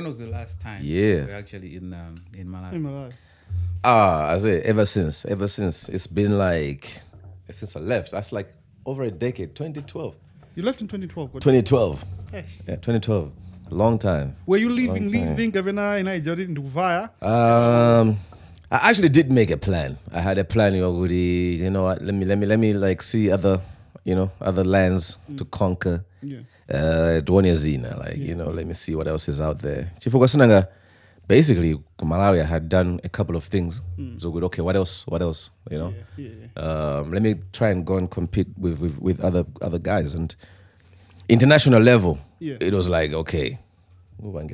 when was the last time you were actually in Malawi? In Malawi. I say ever since it's been like since I left. That's like over a decade. 2012. You left in 2012. 2012. Yes. Yeah, 2012. A long time. Were you leaving Gavina in Nigeria into Vaya? I actually did make a plan. I had a plan. You know what? Let me like see other lands to conquer. Yeah. Duonyazina, let me see what else is out there. Chifukasunanga, basically, Malawi had done a couple of things. So good. Okay, what else? Let me try and go and compete with other guys and international level. Yeah. It was like okay, where is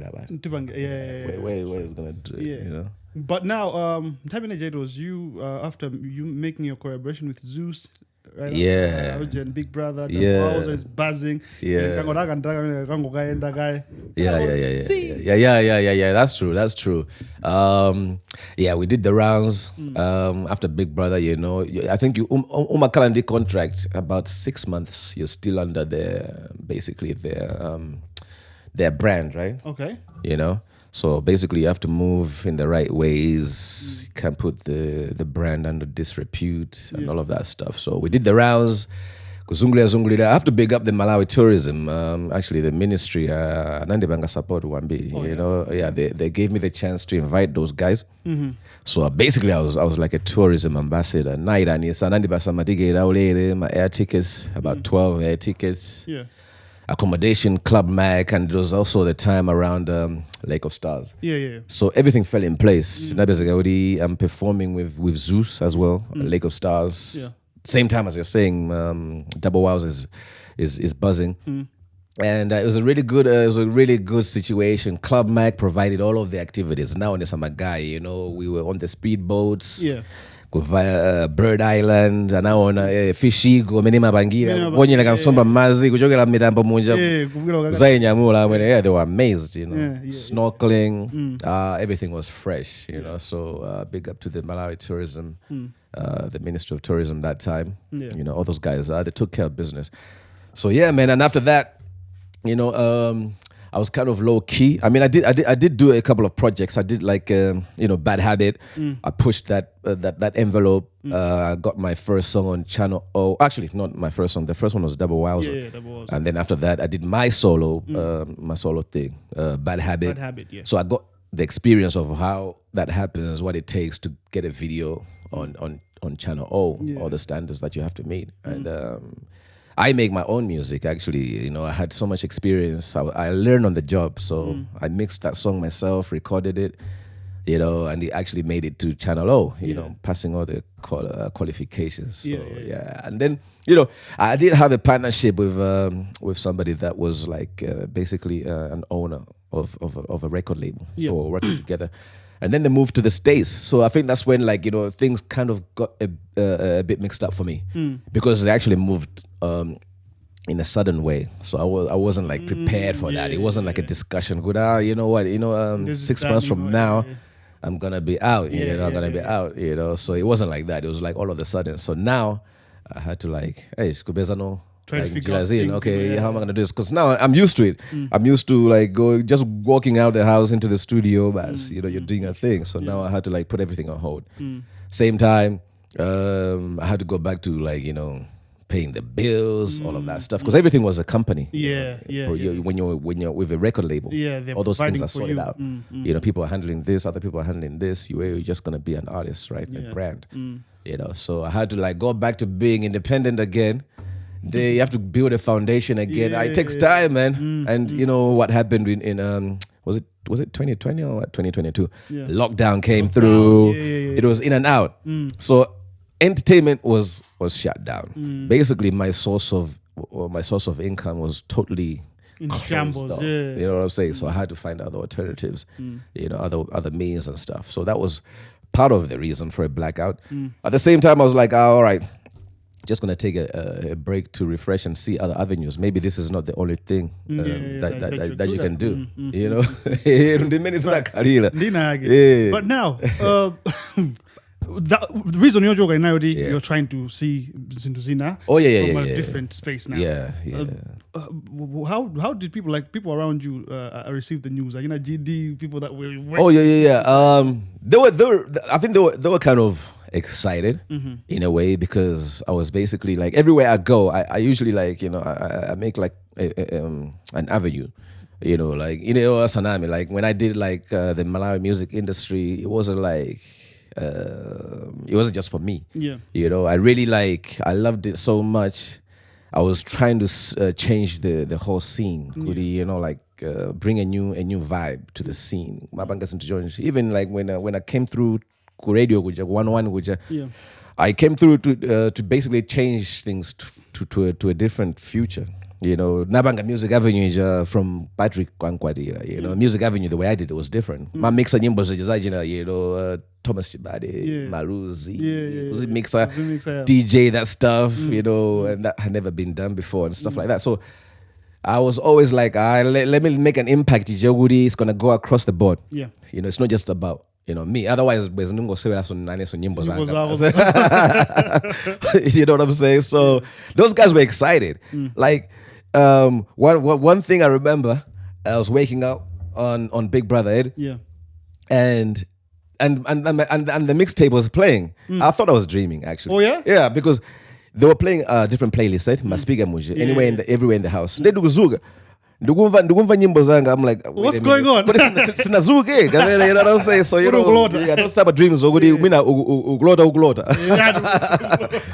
gonna do it? Yeah. But now, Tabina was you after you making your collaboration with Zeus. Right? Yeah. And Big Brother. Yeah. Browser is buzzing. Yeah. Yeah. That's true. We did the rounds after Big Brother. I think you Kalandi contract about 6 months. You're still under their brand, right? Okay. So basically, you have to move in the right ways. You can't put the brand under disrepute and all of that stuff. So we did the rounds. I have to big up the Malawi tourism. Actually, the ministry, Nandibanga support Wambi. They gave me the chance to invite those guys. Mm-hmm. So basically, I was like a tourism ambassador. My air tickets, about 12 air tickets. Yeah. Accommodation, Club Mac, and it was also the time around Lake of Stars. Yeah. So everything fell in place. I'm performing with Zeus as well, Lake of Stars. Yeah. Same time as you're saying, Double Wows is buzzing. And it was a really good situation. Club Mac provided all of the activities. Now on the summer guy, we were on the speedboats. Yeah. Via Bird Island anaona fishi menema bangira bonye kansomba mazi kuchokera mitambo munja zainyamula when they were amazed snorkeling everything was fresh so big up to the Malawi tourism the Ministry of Tourism that time all those guys they took care of business. So yeah man, and after that I was kind of low key. I mean, I did do a couple of projects. I did like Bad Habit. I pushed that envelope. I got my first song on Channel O. Actually, not my first song. The first one was Double Wowzer. Yeah, Double Wowzer. And then after that, I did my solo thing, Bad Habit. Bad Habit, yeah. So I got the experience of how that happens, what it takes to get a video on Channel O, all the standards that you have to meet, and. I make my own music, actually. I had so much experience. I learned on the job. So I mixed that song myself, recorded it, and it actually made it to Channel O, passing all the qualifications. So, And then, I did have a partnership with somebody that was like basically an owner of a record label. So we're working together. And then they moved to the States. So I think that's when things kind of got a bit mixed up for me because they actually moved in a sudden way. So I wasn't like prepared for that. It wasn't like a discussion. Good, you know what? 6 months from now, I'm gonna be out. I'm gonna be out. So it wasn't like that. It was like all of a sudden. So now I had to hey, try to figure out things, how am I gonna do this? Because now I'm used to it. I'm used to just walking out the house into the studio, but you're doing a thing. So now I had to put everything on hold. Same time, I had to go back to paying the bills, all of that stuff, because everything was a company. When you're with a record label, all those things are sorted out. People are handling this, other people are handling this. You're just gonna be an artist, right? A brand. So I had to go back to being independent again. You have to build a foundation again. It takes time, man. And what happened in was it 2020 or what? 2022? Lockdown came through. It was in and out. So entertainment was shut down. Basically, my source of income was totally in shambles. You know what I'm saying? So I had to find other alternatives, other means and stuff. So that was part of the reason for a blackout. At the same time, I was like, all right, just gonna take a break to refresh and see other avenues. Maybe this is not the only thing that you can do. But now, the reason you're joking now, you're trying to see Zinduzina Oh yeah, from a different space now. Yeah. How did people around you receive the news? Like, you know, GD people that were. Oh yeah. They were. I think they were kind of excited in a way because I was basically like everywhere I go, I usually like I make like an avenue. Like Sanami. Like when I did like the Malawi music industry, it wasn't like. It wasn't just for me. Yeah. I really I loved it so much. I was trying to change the whole scene. Bring a new vibe to the scene. Even like when I came through radio guja 1-1 guja, I came through to basically change things to a different future. Nabanga Music Avenue is from Patrick Kwankwadi. Music Avenue, the way I did it was different. My mixer nyimbo Thomas Chibade, Maruzi, mixer, DJ, that stuff, and that had never been done before and stuff like that. So I was always like, let me make an impact. It's gonna go across the board. Yeah. It's not just about me. Otherwise, there's no nyimbo You know what I'm saying? So those guys were excited. Like one thing I remember, I was waking up on Big Brother Ed. Yeah. And the mixtape was playing. I thought I was dreaming actually. Oh yeah? Yeah, because they were playing different playlists, right? Maspiga muje. Everywhere in the house. They do zuga. Ndugumva nyimbo zanga. I'm like, what's going on? Sinazuga. You know what I'm saying? So those type of dreams. Uglota.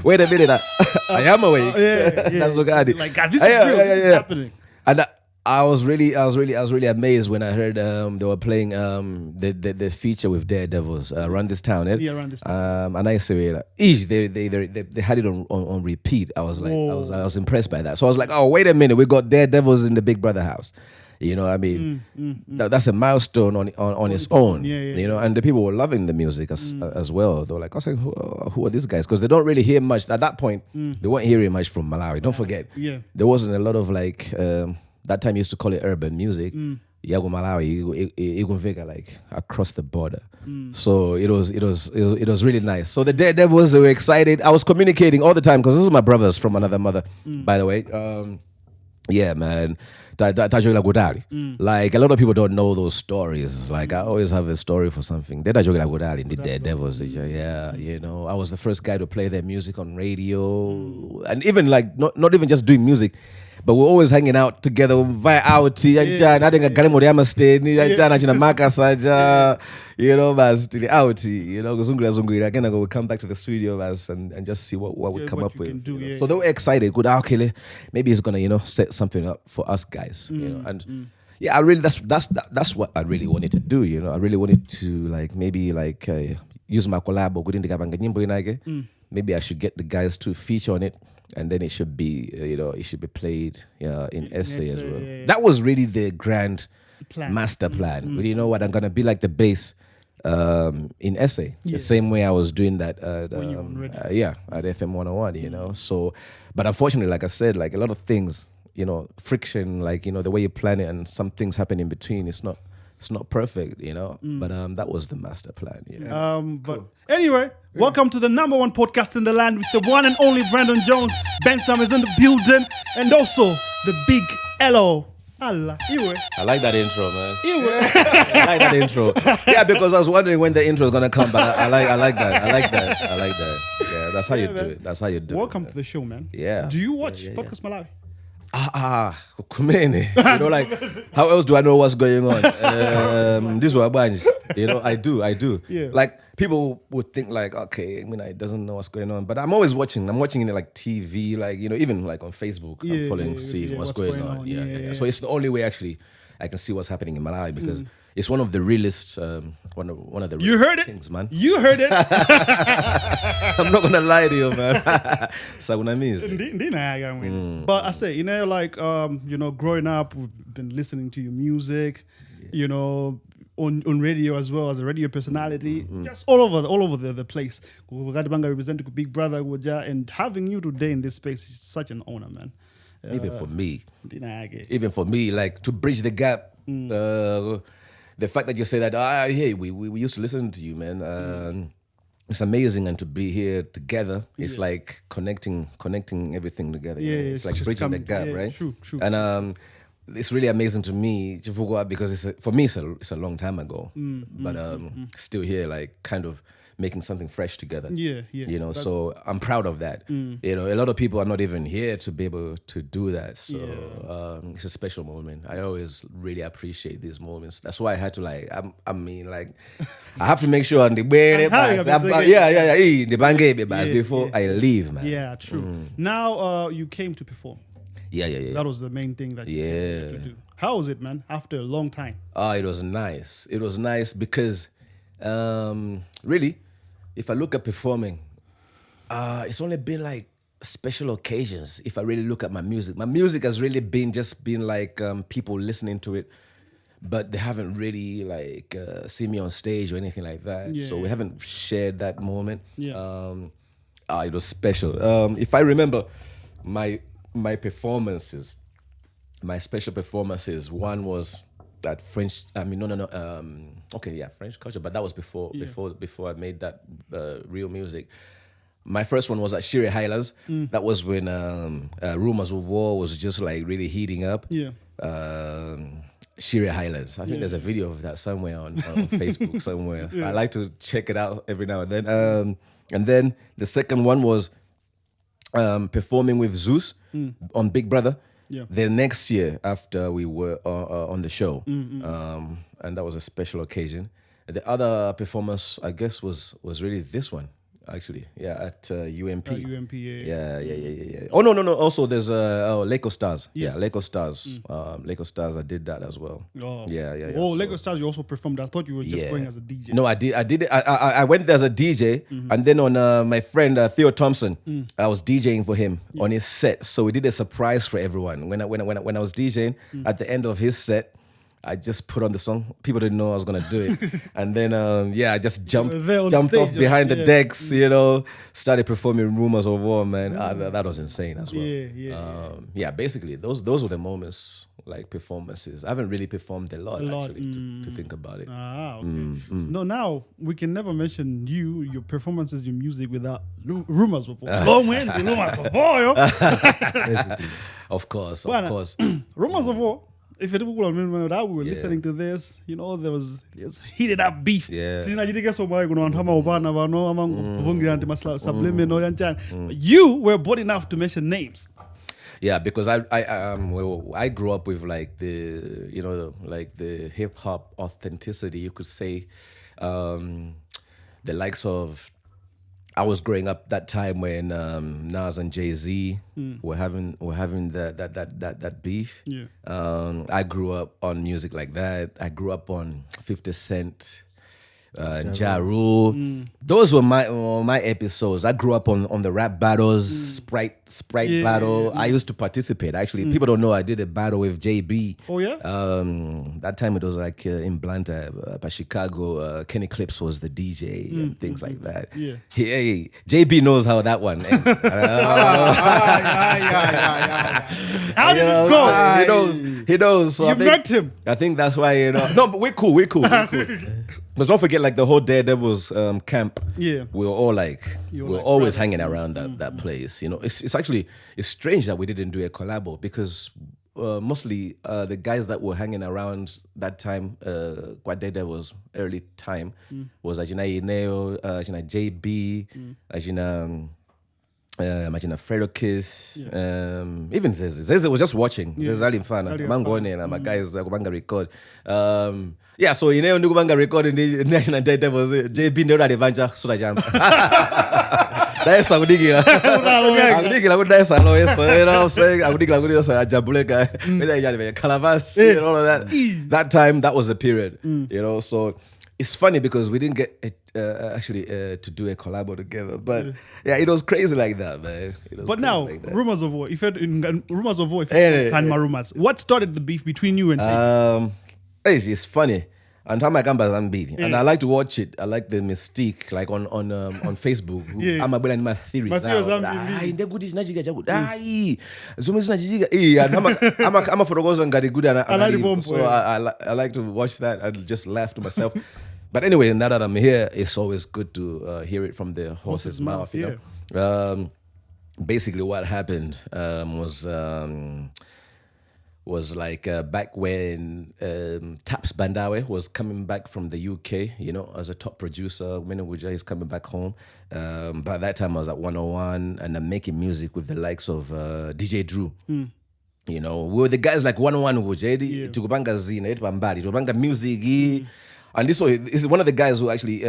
Wait a minute. I am awake. That's okay. Like God, this is real. This is happening. And I was really amazed when I heard they were playing the feature with Daredevils, Run This Town. Yeah, Run This Town. And I say they had it on repeat. I was like, I was impressed by that. So I was like, oh wait a minute, we got Daredevils in the Big Brother house. I mean, that's a milestone on its own. And the people were loving the music as well. They were like, I was like, who are these guys? Because they don't really hear much at that point. They weren't hearing much from Malawi. Don't forget, there wasn't a lot of like. That time you used to call it urban music. Yago Malawi, Igunvega like across the border. So it was really nice. So the Daredevils, they were excited. I was communicating all the time because this is my brothers from another mother, by the way. Yeah, man. Like a lot of people don't know those stories. Like I always have a story for something. The Daredevils, I was the first guy to play their music on radio, and even like not even just doing music. But we're always hanging out together via outi and I think a Galimoriama stayed Makasaja, but still outi, again we come back to the studio and just see what we come up with. So they were excited. Good, okay, maybe it's gonna set something up for us guys. And I really that's what I really wanted to do. I really wanted to use my collab or good in the maybe I should get the guys to feature on it, and then it should be, it should be played in SA as well. That was really the grand master plan. But you know what? I'm gonna be like the bass in SA, the same way I was doing that at FM 101. So, but unfortunately, like I said, like a lot of things, friction, like the way you plan it, and some things happen in between. It's not perfect, but that was the master plan. But anyway, welcome to the number one podcast in the land with the one and only Brandon Jones. Bensam is in the building, and also the big Elo. Allah, I like that intro, man. I like that intro. Yeah, because I was wondering when the intro is gonna come, but I like that. Yeah, that's how you do it. Welcome to the show, man. Yeah. Do you watch Podcast Malawi? Kumene. Like, how else do I know what's going on? This was a bunch. I do. Yeah. Like, people would think like, okay, it doesn't know what's going on. But I'm always watching. I'm watching it like TV, like, even like on Facebook. I'm following, seeing what's going on. Yeah. So it's the only way actually I can see what's happening in Malawi because it's one of the realest, one of the you heard it things, man. You heard it. I'm not gonna lie to you, man. But I say, growing up, we've been listening to your music, on radio as well as a radio personality, just all over the place. Representing Big Brother, and having you today in this space is such an honor, man. Even for me, like to bridge the gap. The fact that you say that, hey, we used to listen to you, man. it's amazing, and to be here together, it's like connecting everything together. Yeah, it's like bridging the gap, right? True. And it's really amazing to me, because for me it's a long time ago, but still here, like kind of making something fresh together. Yeah. You know, so I'm proud of that. You know, a lot of people are not even here to be able to do that. So it's a special moment. I always really appreciate these moments. That's why I had to I mean, I have to make sure the before I leave, man. Yeah, true. Now you came to perform. Yeah. That was the main thing that you had to do. How was it, man? After a long time. It was nice. It was nice because really, if I look at performing, it's only been like special occasions. If I really look at my music has really been like people listening to it, but they haven't really seen me on stage or anything like that. So we haven't shared that moment. It was special. If I remember my performances, my special performances, one was that French. French culture, but that was before I made that real music. My first one was at Phiri Highlands. That was when Rumors of War was just like really heating up. Phiri Highlands. I think there's a video of that somewhere on Facebook somewhere. I like to check it out every now and then. And then the second one was performing with Zeus on Big Brother. The next year after we were on the show, and that was a special occasion. The other performance, I guess, was really this one, actually. At UMP. UMP, yeah. Oh no. Also, there's Lake of Stars. Yes. Yeah, Lake of Stars. Lake of Stars. I did that as well. Oh. Yeah. Oh, Lake of Stars. You also performed. I thought you were just going as a DJ. No, I did it. I went there as a DJ, and then on my friend Theo Thompson, I was DJing for him on his set. So we did a surprise for everyone. When I was DJing, at the end of his set, I just put on the song. People didn't know I was gonna do it, and then I just jumped off behind the decks, started performing Rumors of War, man. That was insane as well. Basically those were the moments, like performances. I haven't really performed a lot. Actually, to think about it. Okay. No, now we can never mention your performances, your music without Rumors of War. Lomwe, Rumors of War. Of course. Rumors of War. If it was when we were listening to this, it's heated up beef. You were bold enough to mention names. Yeah, because I grew up with the hip hop authenticity, you could say, the likes of. I was growing up that time when Nas and Jay-Z were having that beef. Yeah. I grew up on music like that. I grew up on 50 Cent, Ja Rule. Those were my episodes. I grew up on the rap battles, Sprite battle. I used to participate. Actually, people don't know I did a battle with JB. Oh yeah. That time it was like in Blanta, by Chicago. Kenny Clips was the DJ and things like that. Yeah. Hey, JB knows how that one. How did it go? He knows. So You've met him. I think that's why No, but we're cool. But don't forget, like the whole Daredevil's camp. Yeah. We were all always hanging around that place. It's strange that we didn't do a collabo, because mostly the guys that were hanging around that time, quite Daredevil's early time, was Ajina Ineo, Ajina JB, Ajina. Imagine Fredo Kiss, even Zeze was just watching. Zeze Ali Mfana, Mangone, and my guys Kubanga record. So Kubanga record in the National Day was JB Nora Devanja Sura Jam. That's how we dig. I'm digging like that's how I'm saying. I'm digging like this Jabuleka, Calavas, and all of that. That time, that was the period, So it's funny because we didn't get to do a collabo together, but it was crazy like that, man. But now, Rumors of War. Rumors of War, rumors. What started the beef between you and Tay? It's funny. And how my gamba is unbeaten. And I like to watch it. I like the mystique, like on Facebook. I'm a bit in my theories. I'm a photographer and got it good. So I like to watch that. I just laugh to myself. But anyway, now that I'm here, it's always good to hear it from the horse's mouth. You know, basically what happened was like back when Taps Bandawe was coming back from the UK, you know, as a top producer. Menuguja is coming back home. By that time, I was at 101 and I'm making music with the likes of DJ Drew. You know, we were the guys like 101 Wujedi, Tukubanga Zina, Bambari, Tukubanga Music. And this is one of the guys who actually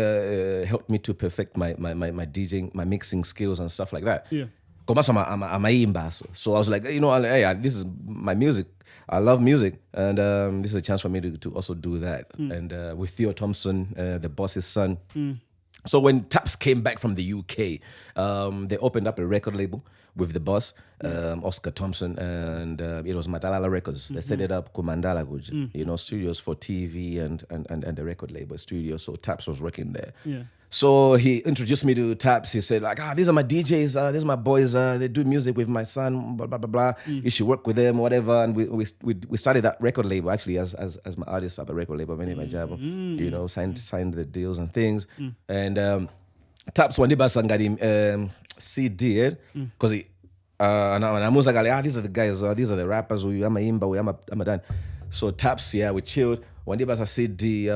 helped me to perfect my DJing, my mixing skills and stuff like that. Yeah. I'm a imba. So I was like, you know, hey, this is my music. I love music, and this is a chance for me to also do that. And with Theo Thompson, the boss's son. So when Taps came back from the UK, they opened up a record label with the boss, Oscar Thompson, and it was Matalala Records. They set it up, Kumandala, you know, studios for TV and the record label studio. So Taps was working there. Yeah. So he introduced me to Taps. He said, like, these are my DJs, these are my boys, they do music with my son, blah, blah, blah, blah. You should work with them, whatever. And we started that record label, actually, as my artist at the record label, you know, signed the deals and things. And Taps one day sangari CD, because he, and I was like, these are the guys, these are the rappers, who I'm a imba, I'm a done. So Taps, we chilled. One day basa CD,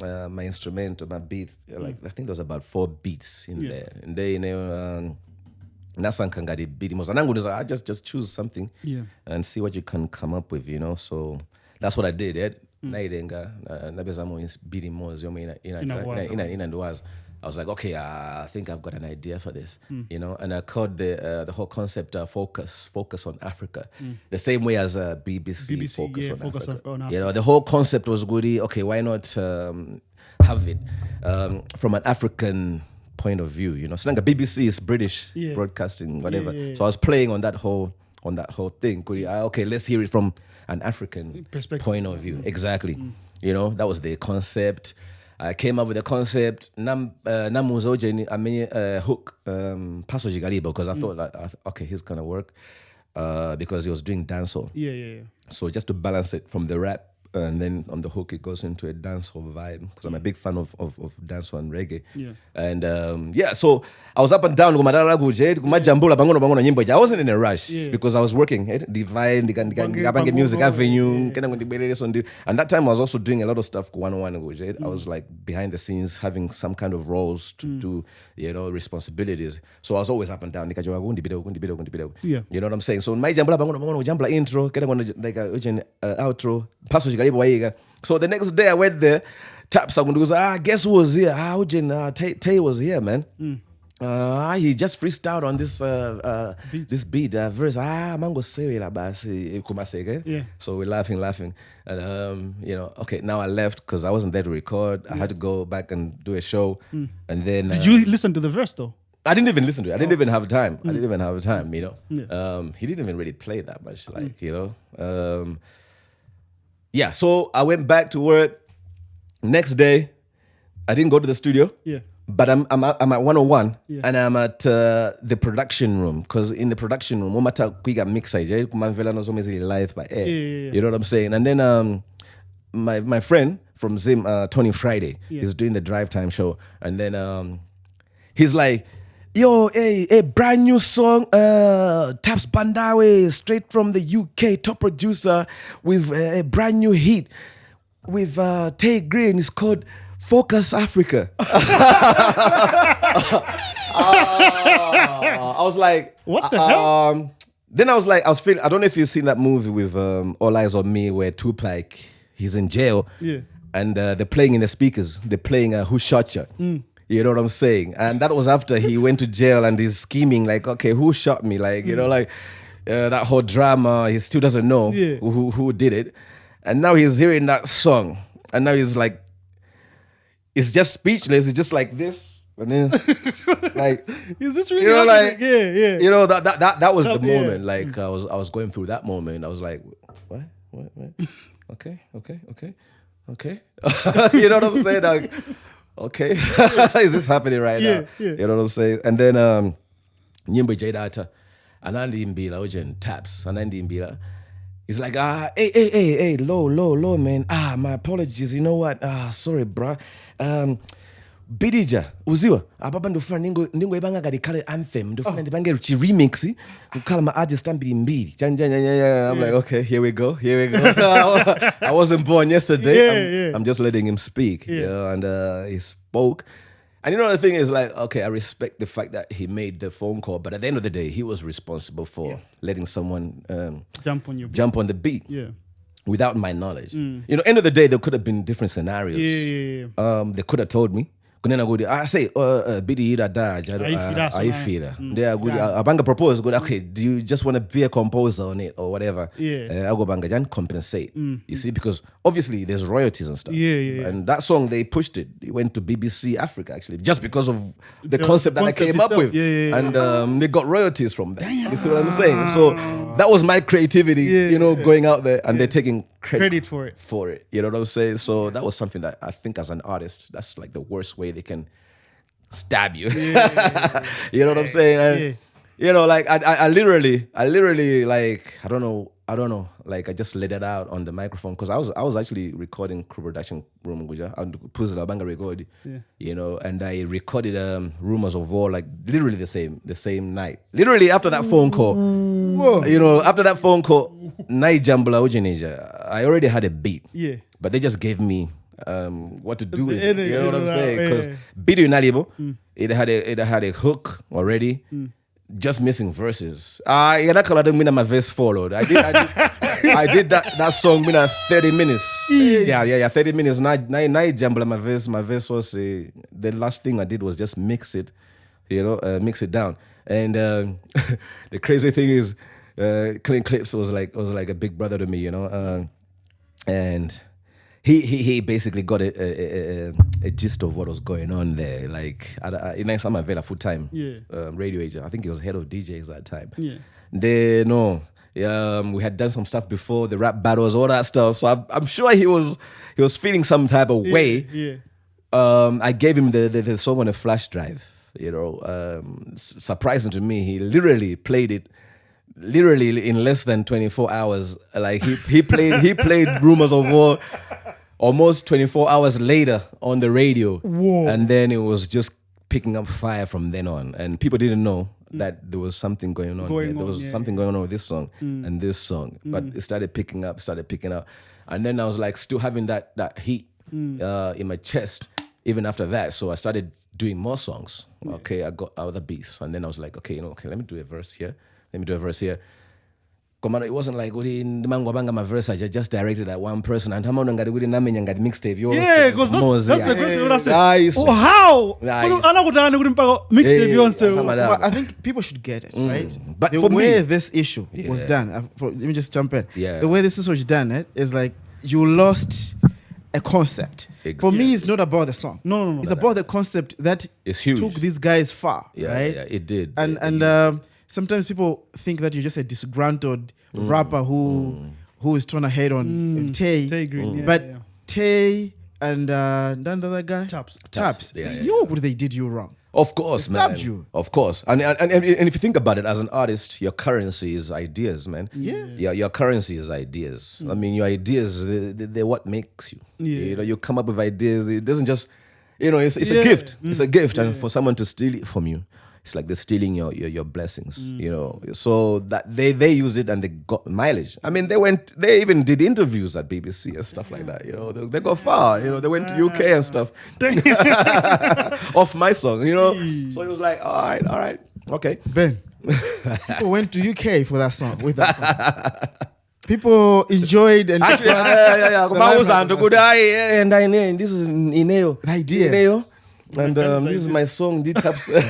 my instrument or my beat, like I think there was about 4 beats in there. And they, you know, Nasan Kangadi beat him. I just choose something and see what you can come up with, you know. So that's what I did. I was like, okay, I think I've got an idea for this, you know. And I called the whole concept focus on Africa, the same way as BBC Focus on Africa. You know, the whole concept was good. Okay, why not have it from an African point of view? You know, so like BBC is British broadcasting, whatever. So I was playing on that whole thing. Okay, let's hear it from an African point of view. Exactly. You know, that was the concept. I came up with a concept. Namuzoje I mean hook Paso Gigalibo, because I thought like, okay, he's gonna work because he was doing dancehall. Yeah. So just to balance it from the rap, and then on the hook it goes into a dancehall vibe, because I'm a big fan of dancehall and reggae. So I was up and down. I wasn't in a rush because I was working Divine Music Avenue, and that time I was also doing a lot of stuff. I was like behind the scenes having some kind of roles to do, you know, responsibilities. So I was always up and down. You know what I'm saying? So my jambla intro, like outro, so the next day I went there. Taps goes, guess who was here? Tay was here, man. He just freestyled on this this beat, verse. Mango Seri So we're laughing, and you know, okay, now I left because I wasn't there to record. I had to go back and do a show, and then did you listen to the verse though? I didn't even listen to it. I didn't even have time. You know. He didn't even really play that much, like, you know. So I went back to work. Next day, I didn't go to the studio. But I'm at 101 and I'm at the production room, because in the production room, we got mix live by air. You know what I'm saying? And then my friend from Zim, Tony Friday, is doing the drive time show, and then he's like, yo, a brand new song, Taps Bandawe, straight from the UK, top producer, with a brand new hit with Tay Grin. It's called Focus Africa. I was like, what the hell? Then I was feeling, I don't know if you've seen that movie with All Eyes on Me, where Tupac, he's in jail, and they're playing in the speakers. They're playing Who Shot Ya? You know what I'm saying? And that was after he went to jail and he's scheming, like, okay, who shot me? Like, you know, like that whole drama. He still doesn't know who did it. And now he's hearing that song, and now he's like, it's just speechless. It's just like this, and then like, is this really? You know, like, you know, that was the moment. Like I was going through that moment. I was like, what? Okay. You know what I'm saying? Like, okay, is this happening right now? You know what I'm saying? And then Nyimbo J Data, Anandi Mbila, Ojen Taps, Anandi Mbila. He's like, hey, low, man. My apologies. You know what? Sorry, bruh. Bidija, uziwa. Ababa ndofuna ningo ibanga gadikale anthem. Ndofuna ndibange ruchi remix. Kukala ma artist ambili mbili. I'm like, okay, here we go. I wasn't born yesterday. I'm just letting him speak. You know, and he spoke. And you know, the thing is like, okay, I respect the fact that he made the phone call, but at the end of the day, he was responsible for letting someone jump on the beat without my knowledge. You know, end of the day, there could have been different scenarios. They could have told me. I say, Bidi Ida Daj, I feel. They are good. Abanga propose, good. Okay, do you just want to be a composer on it or whatever? I go Bangajan compensate. You see, because obviously there's royalties and stuff. And that song they pushed it. It went to BBC Africa actually, just because of the concept that I came up with. And they got royalties from that. You see what I'm saying? So that was my creativity, you know, going out there, and they're taking credit for it. You know what I'm saying? So that was something that I think as an artist, that's like the worst way they can stab you. You know what I'm saying? And, you know, like I literally like I don't know, like I just let it out on the microphone because I was actually recording crew production room Guja and Puzla Banga record, you know, and I recorded Rumors of War like literally the same night. Literally after that phone call. You know, after that phone call, Night Jambula Ujinija, I already had a beat. But they just gave me what to do with it. You know what I'm saying? Because Bidu Nalibo, it had a hook already. Just missing verses. I did my verse followed. I did that song in 30 minutes. 30 minutes. Night Jambula my verse was the last thing I did was just mix it, you know, mix it down. And the crazy thing is Clint Clips was like a big brother to me, you know. And he basically got a gist of what was going on there. Like, in I'm a full time radio agent. I think he was head of DJs that time. We had done some stuff before, the rap battles, all that stuff. So I'm sure he was feeling some type of way. I gave him the song on a flash drive. You know, surprising to me, he literally played it. Literally in less than 24 hours. Like he played Rumors of War almost 24 hours later on the radio. Whoa. And then it was just picking up fire from then on. And people didn't know that there was something going on. There was something going on with this song and this song. But it started picking up. And then I was like still having that heat in my chest even after that. So I started doing more songs. Okay, I got other beats. And then I was like, okay, let me do a verse here. It wasn't like my verse. I just directed at one person and mixtape. Yeah, because that's the question I said. How? I think people should get it, right? But the way this issue was done, let me just jump in. The way this issue was done, is like you lost a concept. For me, it's not about the song. No. It's about the concept that took these guys far, right? Yeah, it did. And sometimes people think that you're just a disgruntled rapper who is trying to hate on Tay Grin, but Tay and the other guy, Taps. What they did you wrong. Of course, they man. stabbed you. Of course. And if you think about it, as an artist, your currency is ideas, man. Your currency is ideas. I mean, your ideas, they're what makes you. You know, you come up with ideas. It doesn't just, you know, it's a gift. It's a gift. And for someone to steal it from you, it's like they're stealing your blessings, you know. So that they used it and they got mileage. I mean, they even did interviews at BBC and stuff like that, you know. They got far, you know. They went to UK and stuff off my song, you know. So it was like, all right, okay. Ben, people went to UK for that song, with that song. People enjoyed and actually, and this is Ineo. The idea. Ineo. And this is my song, D-Taps. Okay.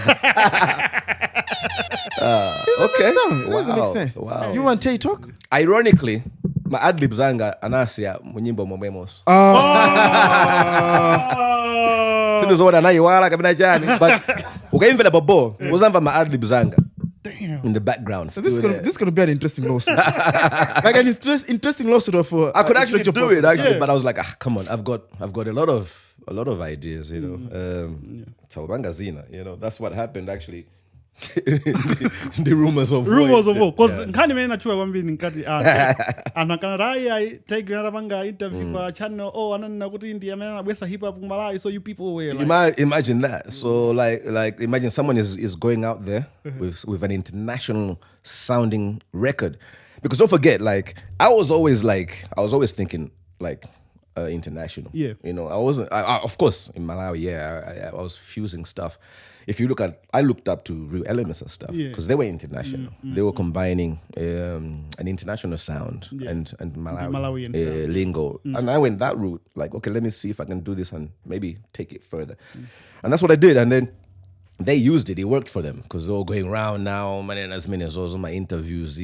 That doesn't make sense. Wow. You want Tay talk? Ironically, my ad-lib zanga anasia munyimbo momemos. Sinozoda na iwala kabina jani. But ukaimvela bobo, uzamba my ad-lib zanga. Damn. In the background. So this is gonna be an interesting lawsuit. Like an interesting lawsuit of I could actually do it actually, but I was like, come on, I've got a lot of ideas, you know. Tawabanga Zina, you know, that's what happened actually. the rumors of war because nkhani mene nachua kwambiri nkati anthu akanati Tay Grin atapanga interview pa channel ananena kuti ndi amene anabwesa hip hop Malawi, so you people were like, imagine that. So like imagine someone is going out there with an international sounding record, because don't forget, like I was always thinking like international. Yeah, you know, I wasn't. Of course, in Malawi, I was fusing stuff. If you look at, I looked up to Real Elements and stuff because they were international. They were combining an international sound and Malawian lingo. And I went that route, like, okay, let me see if I can do this and maybe take it further. And that's what I did. And then they used it. It worked for them because they're all going around now. Man, as many as also my interviews.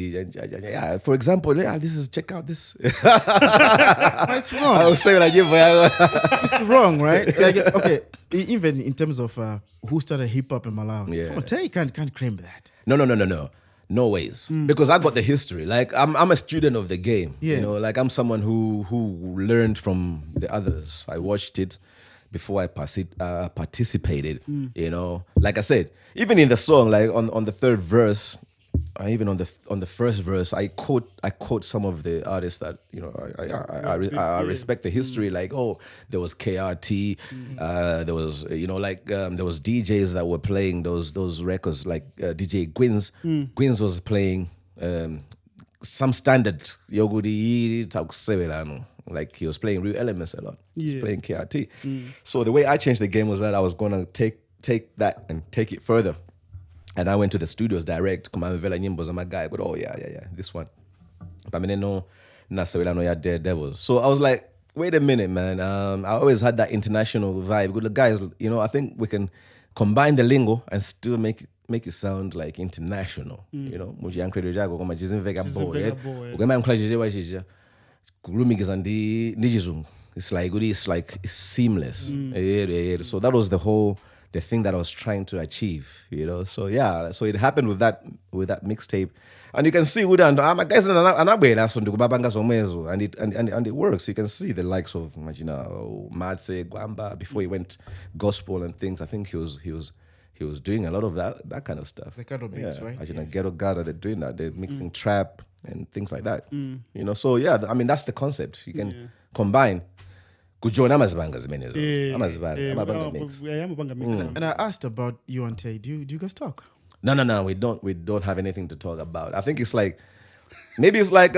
For example, check out this. It's wrong. I was saying like, it's wrong, right? Like, okay, even in terms of who started hip hop in Malawi. Yeah. Come on, Tay can't claim that. No ways. Because I got the history. Like I'm a student of the game. Yeah. You know, like I'm someone who learned from the others. I watched it before I participated. You know, like I said, even in the song, like on the third verse, even on the first verse, I quote some of the artists that, you know, I respect the history. Like, there was KRT, there was, you know, like there was DJs that were playing those records, like DJ Gwins. Gwins was playing some standard Yogudi Takusewelano. Like he was playing Real Elements a lot. He was playing KRT. So the way I changed the game was that I was gonna take that and take it further. And I went to the studios direct. Come on, Vela Nyimbo's my guy. But this one. But I no Daredevils. So I was like, wait a minute, man. I always had that international vibe. Good guys, you know, I think we can combine the lingo and still make it sound like international. You know, it's seamless. So that was the thing that I was trying to achieve, you know. So so it happened with that mixtape, and you can see and it works. You can see the likes of Madse Gwamba before he went gospel and things. I think he was doing a lot of that kind of stuff. The kind of beats, right? Ghetto Gada, they're doing that. They're mixing trap and things like that. You know, so I mean that's the concept. You can combine. And I asked about you and Tay. Do you guys talk? No. We don't have anything to talk about. I think it's like maybe it's like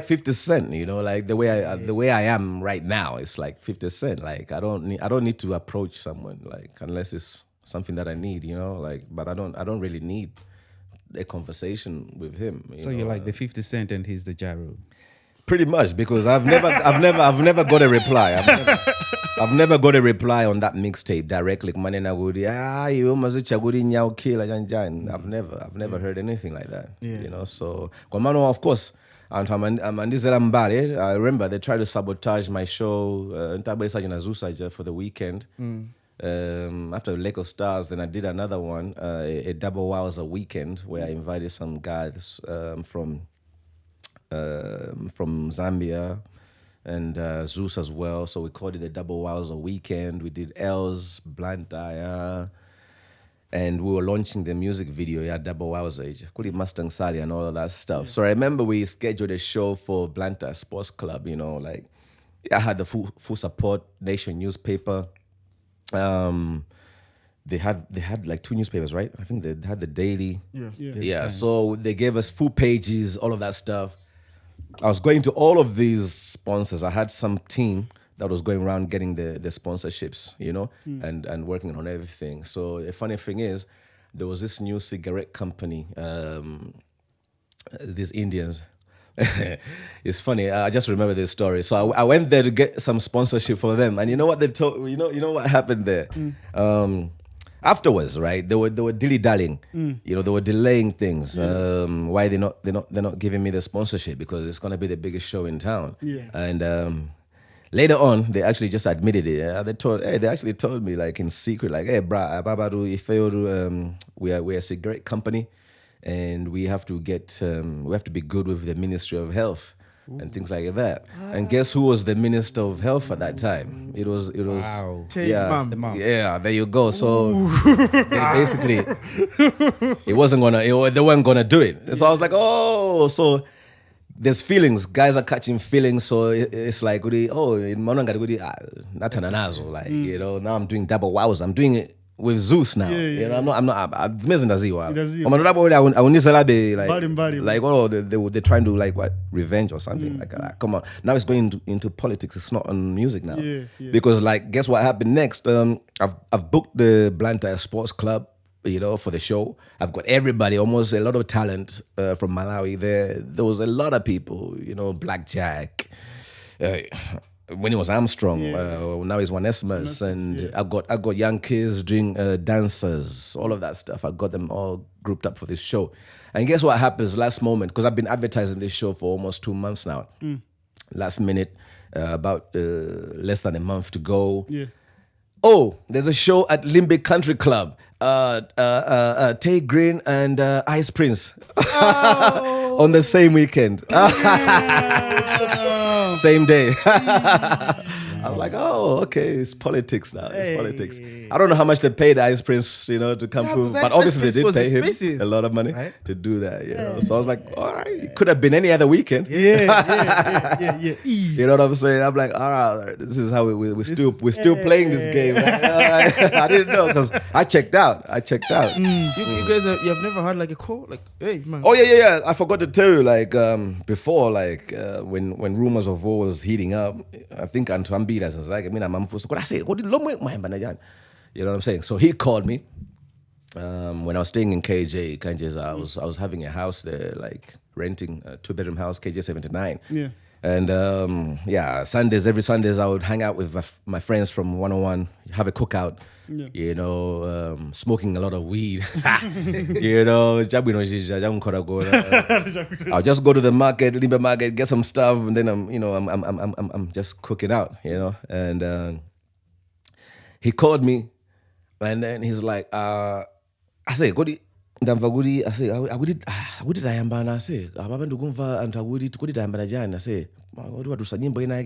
50 Cent. You know, like the way I am right now. It's like 50 Cent. Like I don't need to approach someone like unless it's something that I need. You know, like but I don't really need a conversation with him. You're like the 50 Cent and he's the Jaru. Pretty much, because I've never got a reply. I've never got a reply on that mixtape directly. I've never heard anything like that. Yeah. You know, so of course, I remember they tried to sabotage my show for the weekend. After Lake of Stars, then I did another one, a double hours a weekend, where I invited some guys from Zambia and Zeus as well. So we called it a double hours a weekend. We did Els, Blantyre, and we were launching the music video, double hours age. Kuli Mustang Sally and all of that stuff. So I remember we scheduled a show for Blantyre Sports Club, you know, like I had the full support, Nation newspaper. They had like 2 newspapers, right? I think they had the Daily. Yeah. So they gave us full pages, all of that stuff. I was going to all of these sponsors. I had some team that was going around getting the sponsorships, you know, and working on everything. So the funny thing is, there was this new cigarette company, these Indians. It's funny. I just remember this story. So I went there to get some sponsorship for them, and you know what they told? You know what happened there? Afterwards, right? They were dilly-dallying. You know, they were delaying things. Why they're not giving me the sponsorship? Because it's gonna be the biggest show in town. And later on, they actually just admitted it. They actually told me like in secret, like, hey, brah, Babadu, we're a cigarette company, and we have to be good with the Ministry of Health. and things like that. And guess who was the Minister of Health at that time? It was Tay's mom. Yeah, there you go. So basically, they weren't gonna do it. So I was like, oh, so there's feelings. Guys are catching feelings. So it's like, like, now I'm doing double wows. I'm doing it with Zeus now. I'm not amazing as you are. Like, oh, they're trying to like what, revenge or something like that. Come on. Now it's going into politics. It's not on music now. Because like, guess what happened next? I've booked the Blantyre Sports Club, for the show. I've got everybody, almost a lot of talent from Malawi there. There was a lot of people, Blackjack, when it was Armstrong, now it's Onesmus, and I got young kids doing dancers, all of that stuff. I got them all grouped up for this show. And guess what happens last moment? Because I've been advertising this show for almost 2 months now. Last minute, about less than a month to go. Oh, there's a show at Limbic Country Club. Tay Grin and Ice Prince on the same weekend. Same day. I was like, oh, okay, it's politics now. It's politics. I don't know how much they paid Ice Prince, to come through, but obviously they did pay him a lot of money to do that. So I was like, all right, it could have been any other weekend. You know what I'm saying? I'm like, all right, this is how we're still playing this game. Right? All right. I didn't know because I checked out. You guys, you have never had like a call, like, hey man. Oh yeah. I forgot to tell you, like before, like when rumors of war was heating up, I think Antoine as like, I'm supposed to say, you know what I'm saying? So he called me when I was staying in KJ. I was having a house there, like renting a 2-bedroom house, KJ 79. And Sundays, every Sundays, I would hang out with my friends from 101, have a cookout, smoking a lot of weed. I'll just go to the market, Limbe Market, get some stuff, and then I'm just cooking out, And he called me, and then he's like, I say, Godi. I say, agudi tayambana say abantu kumva antu agudi tayambana jani. I say, what do nyimbo ina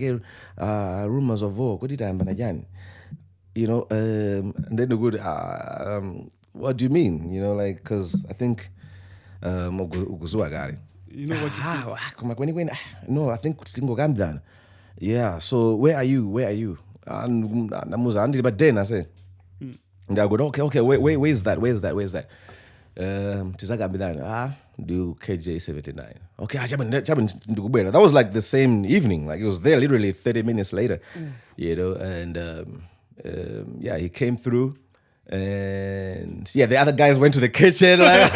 rumors of war, gudi tayambana jani. And then the good, what do you mean? Like, because I think Uguzua got it. You know what you think? No, I think Tingo Gamdan. Yeah, so where are you? And but then I say, and I go, okay, where's that? Do KJ 79. Okay, that was like the same evening. Like it was there literally 30 minutes later, and he came through. And the other guys went to the kitchen. Like,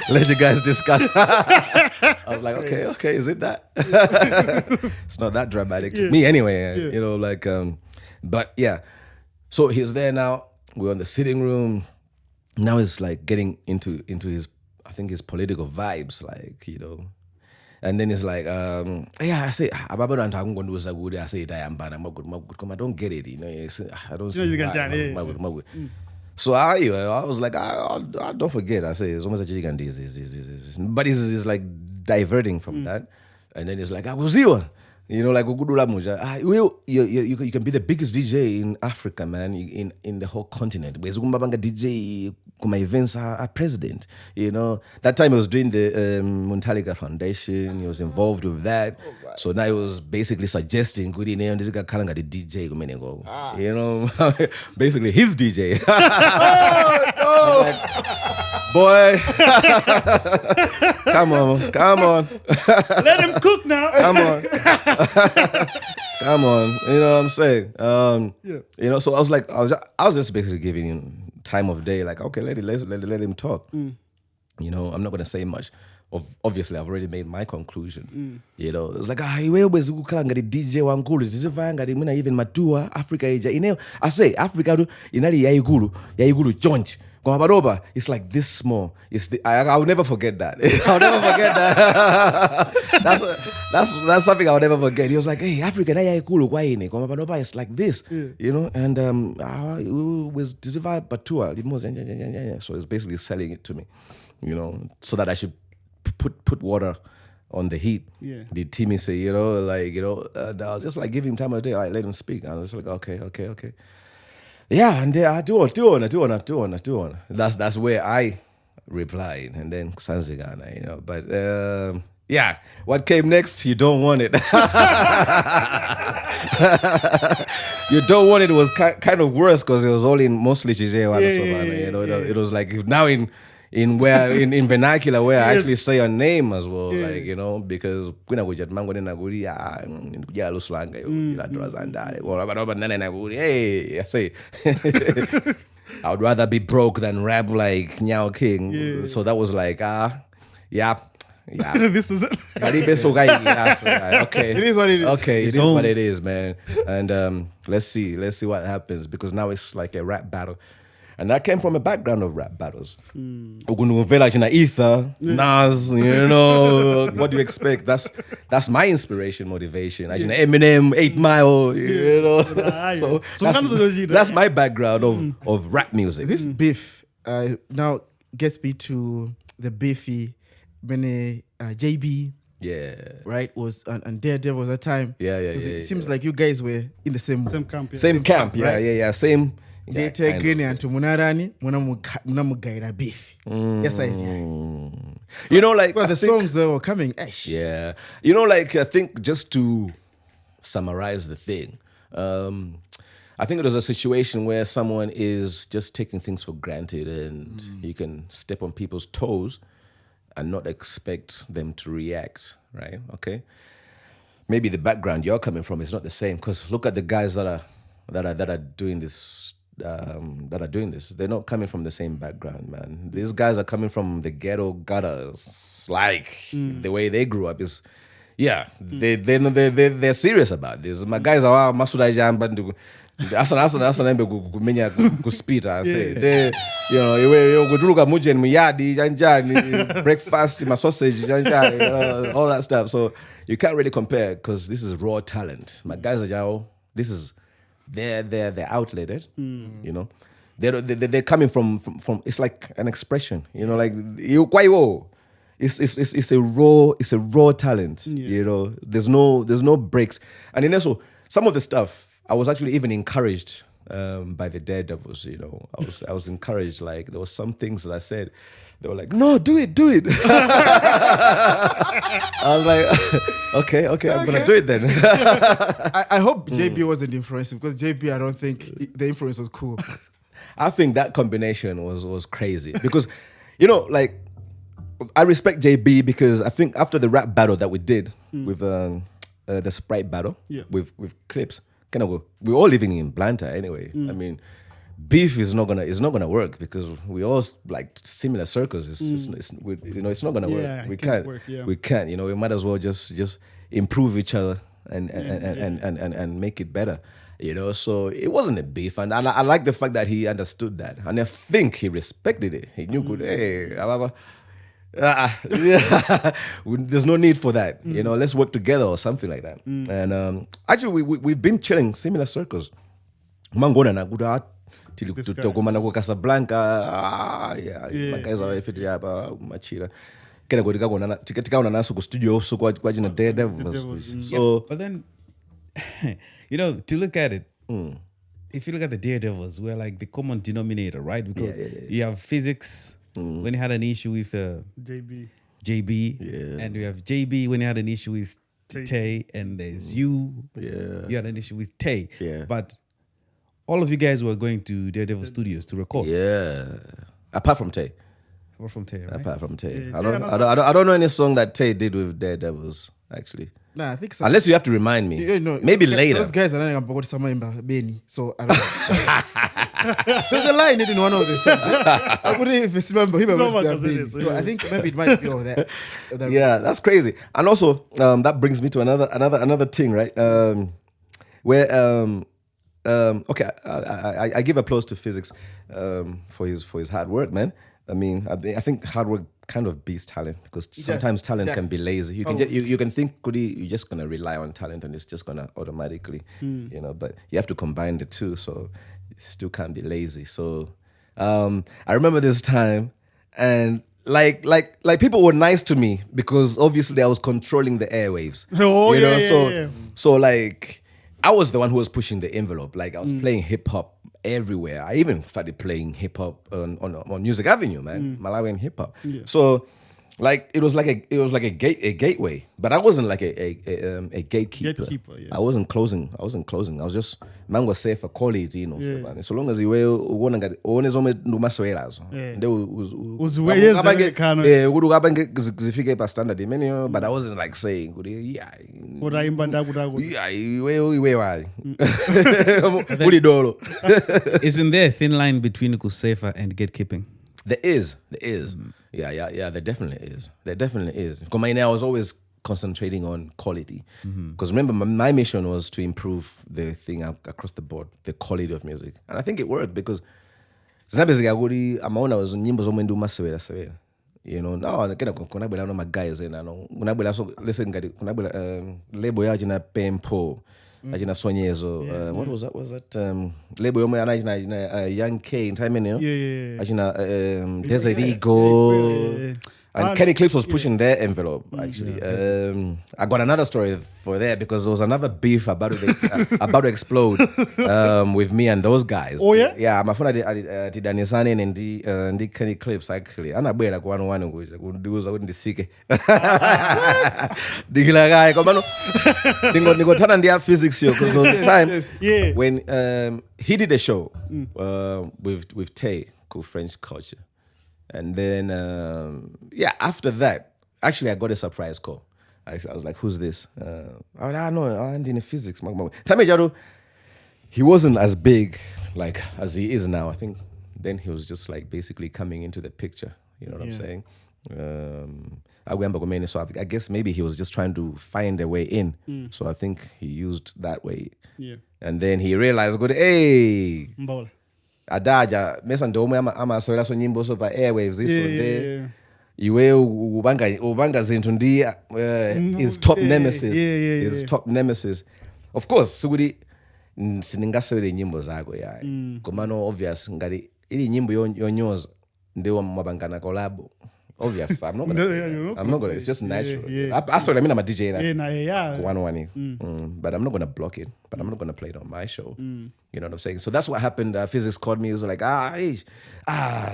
let you guys discuss. I was like, okay, is it that? It's not that dramatic to me anyway. But yeah. So he's there now. We're in the sitting room. Now it's like getting into his, I think his political vibes, like, And then it's like, I say, I say, I don't get it, I don't see. So I was like, I don't forget. I say, it's almost like but it's like diverting from that. And then it's like, I was you. Like you can be the biggest DJ in Africa, man, in the whole continent. DJ my events are president. That time he was doing the Muntaliga Foundation. He was involved with that. So now he was basically suggesting good name this guy calling the DJ. Basically his DJ. Oh, no. Boy, come on. Let him cook now. Come on. You know what I'm saying? So I was like, I was just basically giving him time of day, like, okay, let him talk. I'm not gonna say much. Obviously, I've already made my conclusion. It's like, we always the DJ wankulu. This is even matua Africa. I say Africa do inali yaigulu joint. It's like this small. I'll never forget that. I'll never forget that. That's something I'll never forget. He was like, hey, Africa, it's like this, and with Diziva Batua, so it's basically selling it to me, so that I should put water on the heat. Yeah. The team say, I'll just like give him time of day. Like, let him speak. And I was like, okay. Yeah, and I do on. That's where I replied, and then Sanzigana, but yeah, what came next? You don't want it. You don't want it was kind of worse because it was all in mostly Chichewa. It was like now in vernacular where I actually say a name as well, because kuna kujat mango nena guri ya luslanga ila drazandare. Hey, I say I would rather be broke than rap like Nyao King. Yeah. So that was like yeah. This is it. Okay. It is what it is. Okay, it is what it is, man. And let's see what happens, because now it's like a rap battle. And that came from a background of rap battles. Village in Ether, Nas, what do you expect? That's my inspiration, motivation. Eminem, 8 Mile, So that's my background of rap music. This beef now gets me to the beefy when JB, right, was and Daredevil was a time. It seems like you guys were in the same camp. Same camp, right? Same. Tay Grin and Munarani, munamugaira beef. Yes, I see. The songs that were coming, ash. Yeah. I think just to summarize the thing, I think it was a situation where someone is just taking things for granted, and you can step on people's toes and not expect them to react, right? Okay. Maybe the background you're coming from is not the same, because look at the guys that are doing this. They're not coming from the same background, man. These guys are coming from the ghetto gutters. Like the way they grew up is, they're serious about this. My guys are Masuda Jambandu. Asana kumenya kuspita. I say they, kuduluka muje muyadi janjani, breakfast, my sausage janjani, all that stuff. So you can't really compare, because this is raw talent. My guys are jao. This is they're outletted. They're coming from. It's like an expression. Like you kwaiwo. It's a raw talent. There's no breaks. And then also some of the stuff, I was actually even encouraged by the Daredevils. I was encouraged. Like there was some things that I said, they were like, "No, do it." I was like, okay, I'm gonna do it then. I hope JB wasn't influenced, because JB, I don't think the influence was cool. I think that combination was crazy, because like I respect JB, because I think after the rap battle that we did with the Sprite battle with Clips. We're all living in Blanta anyway. I mean, beef is not gonna work, because we all like similar circles. It's not gonna work. We can't. We might as well just improve each other and make it better. So it wasn't a beef, and I like the fact that he understood that, and I think he respected it. He knew, there's no need for that. Let's work together or something like that. And actually, we've been chilling similar circles. Mangona na guda tilikutokomana kwa Casablanca. My guys are fit hapa machira. Kena godika kona tikaona naso ku studio so kwa jina Daredevil. So but then to look at it, if you look at the Daredevils, we're like the common denominator, right? Because you have physics. When he had an issue with JB, and we have JB when he had an issue with Tay, and there's you had an issue with Tay. But all of you guys were going to Daredevil Studios to record. Apart from Tay. Right? Apart from Tay. I don't know any song that Tay did with Daredevils, actually. Nah, I think so. Unless you have to remind me. Maybe later. Those guys are running about somewhere in Beni. So I don't know. There's a line in one of the songs. I wouldn't even remember him. So I think maybe it might be all that. That's crazy. And also, that brings me to another thing, right? Where I give applause to Physics for his hard work, man. I mean, I think hard work kind of beats talent, because sometimes talent can be lazy. You can you can think you're just gonna rely on talent and it's just gonna automatically, but you have to combine the two, so it still can't be lazy. So I remember this time, and like people were nice to me because obviously I was controlling the airwaves. Oh, you know, yeah. So like I was the one who was pushing the envelope. Like I was playing hip hop everywhere. I even started playing hip hop on Music Avenue, man, Malawian hip hop. Yeah. So like it was like a gateway, but I wasn't like a gatekeeper. Yeah. I wasn't closing. I was just man was safe for quality, you know. Yeah. So long as you were one got one is only no maswelazo. They was zifike pa standard menu, but I wasn't like saying Isn't there a thin line between kusafer and gatekeeping? There is. Yeah, there definitely is. Because I was always concentrating on quality. Because remember, my mission was to improve the thing across the board, the quality of music. And I think it worked because amaona was nyimbo zomwe ndu masewera. You know, now kuna bela no my guys and kuna bela so listen kuna label ya jina Pempo. Ajina Sonyezo. What was that? Was that label yomwe ana Young K in time in Ajina Desert Eagle. And Kenny Clips was pushing their envelope, actually. I got another story for there because there was another beef about to explode with me and those guys. Oh, yeah? Yeah, my phone did Danisani and the Kenny Clips, actually. And I bear like one who's out in the sick. Digila guy, come on. Ningo turn on their physics here because of the time when he did a show with Tay, called French Culture. And then, after that, actually, I got a surprise call. I was like, who's this? I know, I'm in physics. Tamejaro, he wasn't as big like as he is now. I think then he was just like basically coming into the picture. You know what I'm saying? So I guess maybe he was just trying to find a way in. So I think he used that way. Yeah. And then he realized, hey... Adaja mesa ndo omwe amaswera so nyimbo so pa airwaves iso nde iwe ubanga zintu ndi his top nemesis his top nemesis. Of course sikuti siningaswere nyimbo zako koma no obvious ngati ili nyimbo yonyoza ndewa mabangana collab. Obvious, I'm not gonna. It's just natural. I mean, I'm a DJ. But I'm not gonna block it. But I'm not gonna play it on my show. You know what I'm saying? So that's what happened. Physics called me. It was like,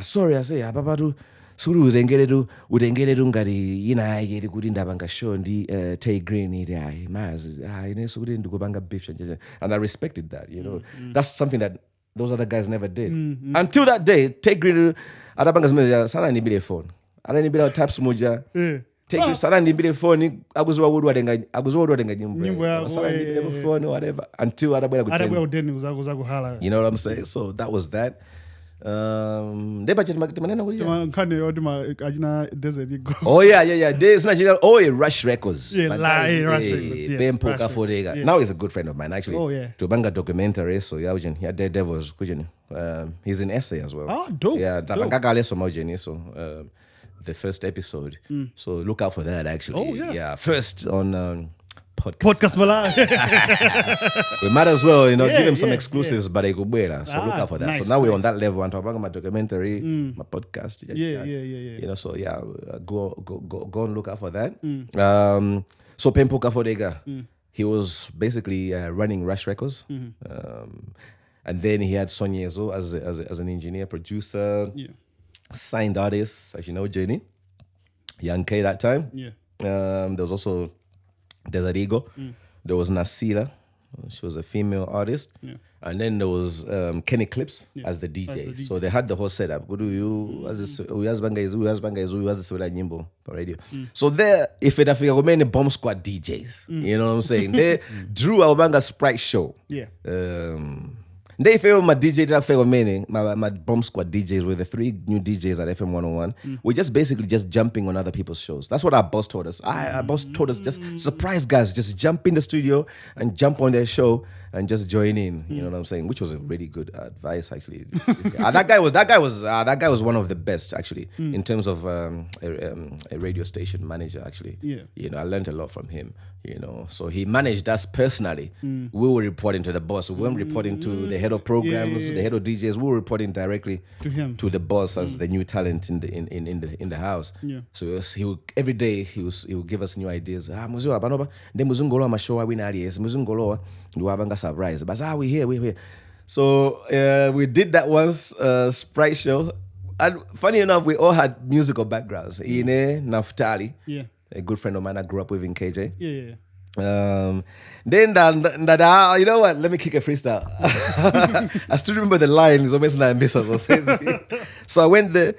sorry. I say, babadu, suru udengere ngari ina yeri kudinda banga show ndi Tay Grin iri maz ine suru ndugo banga beef and I respected that. You know, that's something that those other guys never did until that day. Tay Grin adabanga zimeza sana ni bile phone. Ananibila taps moja. Take sana nibile phone akuzowa wodenga nyimbo. Sana nibile phone whatever until adabela kudeni uzaku hala. You know what I'm saying? So that was that. Deba cheti maneno kuja. Kane odima ajina Desert Eagle. Oh yeah. There's not Rush Records. Rush Records. Pempo Kafodega. Now he's a good friend of mine actually. Oh yeah. To banga documentary so yeah ujeni. Yeah, Daredevils kujeni. He's in essay as well. Oh, dope. Yeah, Dabanga leso mojeni so the first episode. So look out for that actually. Oh yeah. First on Podcastmalawi. We might as well, give him some exclusives, but so look out for that. Nice, so now we're on that level. I'm talking about my documentary, my podcast. Yeah. So go and look out for that. So Pempo Kafodega, he was basically running Rush Records. And then he had Sonyezo as an engineer, producer, signed artist, as you know, Jenny, Young K that time. Yeah. There was also Desert Eagle. There was Nasira. She was a female artist. Yeah. And then there was Kenny Clips as the DJ. So they had the whole setup. Radio. So there, if it Africa, many Bomb Squad DJs. You know what I'm saying? They drew our Banga Sprite show. Yeah. They feel my DJ that feel many my Bomb Squad DJs were the 3 new DJs at FM 101. We're just basically just jumping on other people's shows. That's what our boss told us. Our boss told us just surprise guys, just jump in the studio and jump on their show and just join in. You know what I'm saying? Which was a really good advice, actually. That guy was one of the best, actually, in terms of a radio station manager, actually. Yeah. You know, I learned a lot from him. You know, so he managed us personally. We were reporting to the boss. We weren't reporting to the head of programs, the head of DJs. We were reporting directly to him, to the boss as the new talent in the house. Yeah. So he would, every day he would give us new ideas. Muzo abanoba, then muzungolo mashowa winariyes, muzungolo duabanga surprise. But we're here. So we did that once, Sprite show. And funny enough, we all had musical backgrounds. Ine, Naftali. Yeah. A good friend of mine I grew up with in KJ. Yeah. Then you know what? Let me kick a freestyle. I still remember the line. It's almost like Mista. So I went there,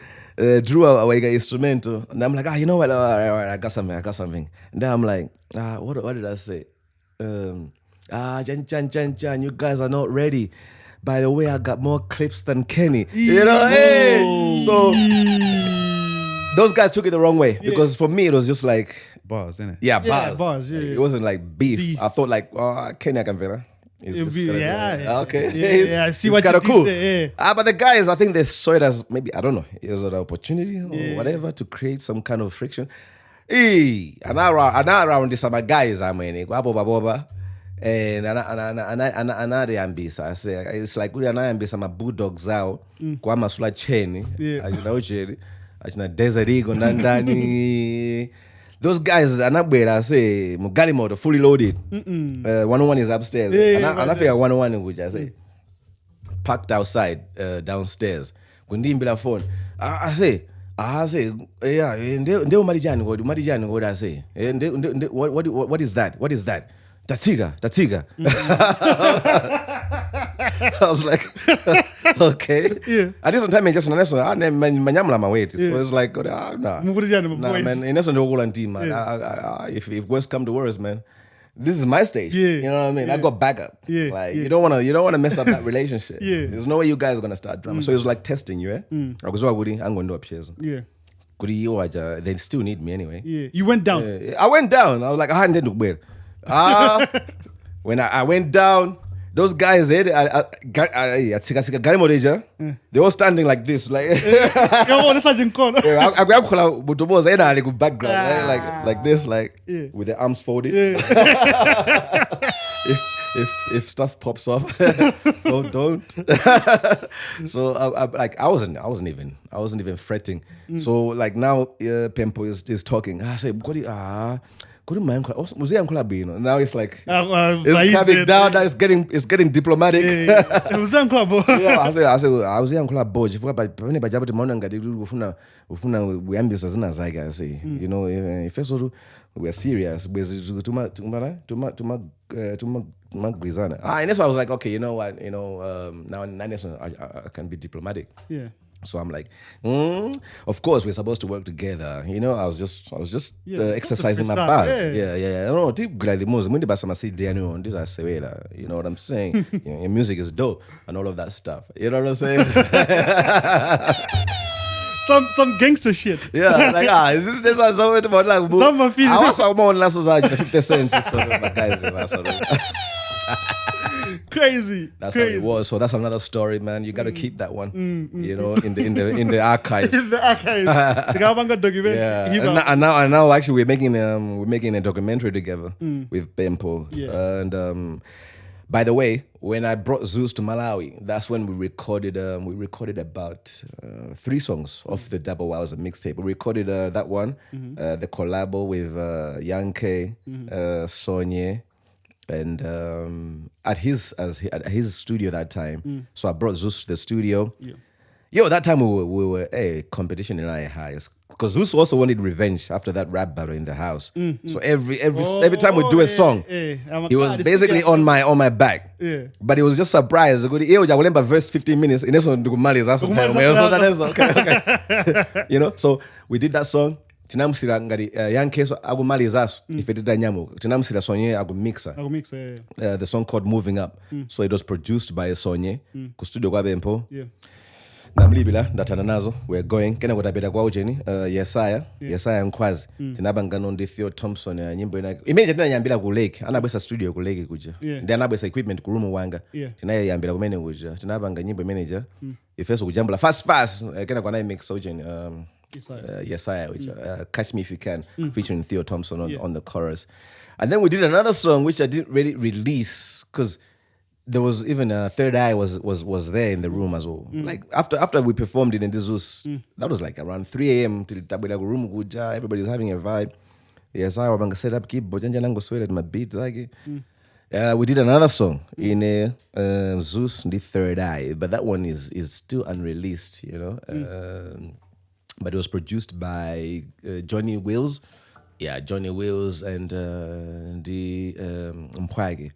drew a instrumental, and I'm like, you know what? All right, I got something. And then I'm like, what did I say? Jan, you guys are not ready. By the way, I got more clips than Kenny. You know, hey. So those guys took it the wrong way because for me it was just like bars, innit? Yeah, bars. Yeah. It wasn't like beef. I thought like, Kenny I can feel. Okay. I see what kind of cool. There, but the guys, I think they saw it as maybe, I don't know, it was an opportunity or whatever to create some kind of friction. And around this, my guys, I mean, and I say it's like we are my bulldogs out. Kwa masula cheni. Ajina desert eagle nandani. Those guys are not bad. I say Mugali motor fully loaded. 101 is upstairs. And I figure 101 in which I say packed outside downstairs. Kundimbila phone. I say, yeah, ndeo marijani ngodi I say. What is that? What is that? Tatiga. I was like, okay. Yeah. At this time, just manyamla my weight. So it was like, nah, man. If worst come to worst, man, this is my stage. Yeah. You know what I mean? I got backup. Yeah. Like you don't wanna mess up that relationship. Yeah. There's no way you guys are gonna start drama. So it was like testing you, I was going to upstairs. Yeah. They still need me anyway. Yeah. You went down. I went down. I was like, I hadn't done it. When I went down, those guys they all standing like this, like background, like this, like with the arms folded. If stuff pops off, don't. So I wasn't even fretting. So like now Pempo is talking. I say, now it's like it's coming down. Now it's getting diplomatic. I was Blage. You know, if we're serious, and that's why I was like, okay, you know what, now I can be diplomatic. Yeah. So I'm like, of course we're supposed to work together. You know, I was just exercising my bars. Yeah. I don't know. You know what I'm saying? Your music is dope and all of that stuff. You know what I'm saying? Some gangster shit. Yeah, like is this something about like I was more last was 50 cents. So my guys, crazy. That's how it was. So that's another story, man. You got to keep that one, you know, in the archives. In the archives. Yeah. And now actually we're making a documentary together with Pempo. Yeah. And by the way, when I brought Zeus to Malawi, that's when we recorded about 3 songs of the Double Wowza mixtape. We recorded that one, the collabo with Yanke, Sonye. And at his studio that time, so I brought Zeus to the studio. Yeah. That time we were competition in our highs because Zeus also wanted revenge after that rap battle in the house. So every time we do a song, he was basically on my back. Yeah. But he was just surprised. Verse 15 minutes. Okay. You know, so we did that song. Tinamsira ngari yankeso agumaliza ifetida nyamu tinamsira Sonye agumixa the song called Moving Up. So it was produced by Sonye ku studio kwa Bempo. Yeah. namlibila ndatana nazo we're going kena kutapita kwa ujeni Yesaya Nkwazi tinabanga nondi Theo Thompson ya nyimbo ina image tinayambira ku Lake anabwesa studio ku Lake kuja ndi anabwesa equipment ku room wanga tinayambira kumene kuja tinabanga nyimbo manager ifeso kujambula fast kena kwa nayi mix ujeni Yesaya which Catch Me If You Can featuring Theo Thompson on the chorus. And then we did another song which I didn't really release because there was even a Third Eye was there in the room as well. Like after we performed it in this was that was like around 3 a.m. till tabela room kuja, everybody's having a vibe. Yes, I was set up keyboard janja nango swell at my beat like we did another song in Zeus the Third Eye, but that one is still unreleased, you know. But it was produced by Johnny Wills. Yeah, Johnny Wills and the Mpwage.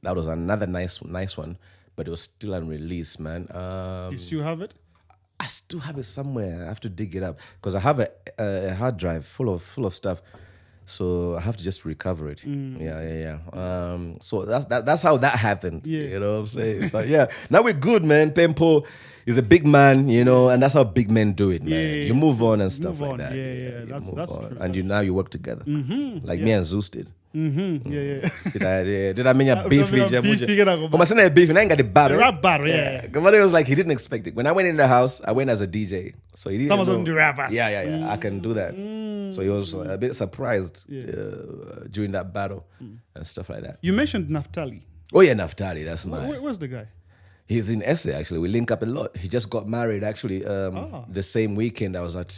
That was another nice one, but it was still unreleased, man. You still have it? I still have it somewhere. I have to dig it up because I have a hard drive full of stuff. So I have to just recover it. Yeah. So that's how that happened. Yeah. You know what I'm saying? But yeah, now we're good, man. Pempo is a big man, you know, and that's how big men do it, man. Yeah. You move on and stuff like that. Yeah. That's true. And now you work together. Like me and Zeus did. Yeah. Did I mean a beef? But I said a beef and I ain't got the battle. Rap battle, yeah. But it was like he didn't expect it. When I went in the house, I went as a DJ. So he didn't Someone's on the rappers. Yeah. I can do that. So he was a bit surprised during that battle and stuff like that. You mentioned Naftali. Oh yeah, Naftali. That's mine. Where's the guy? He's in SA actually. We link up a lot. He just got married actually. The same weekend I was at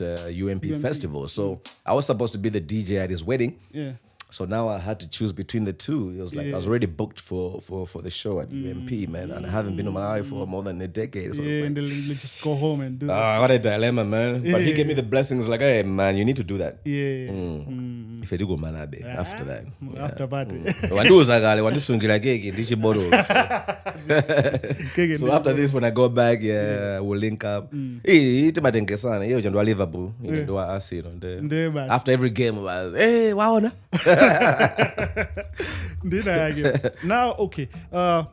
UMP Festival. So I was supposed to be the DJ at his wedding. Yeah. So now I had to choose between the two. It was like I was already booked for the show at UMP, man, and I haven't been to Malawi for more than a decade. So and they'll just go home and do that. What a dilemma, man. But he gave me the blessings like, hey, man, you need to do that. If I do go Malawi after that. After that. So after this, when I go back, we'll link up. Liverpool. After every game, hey, wow. Now, okay,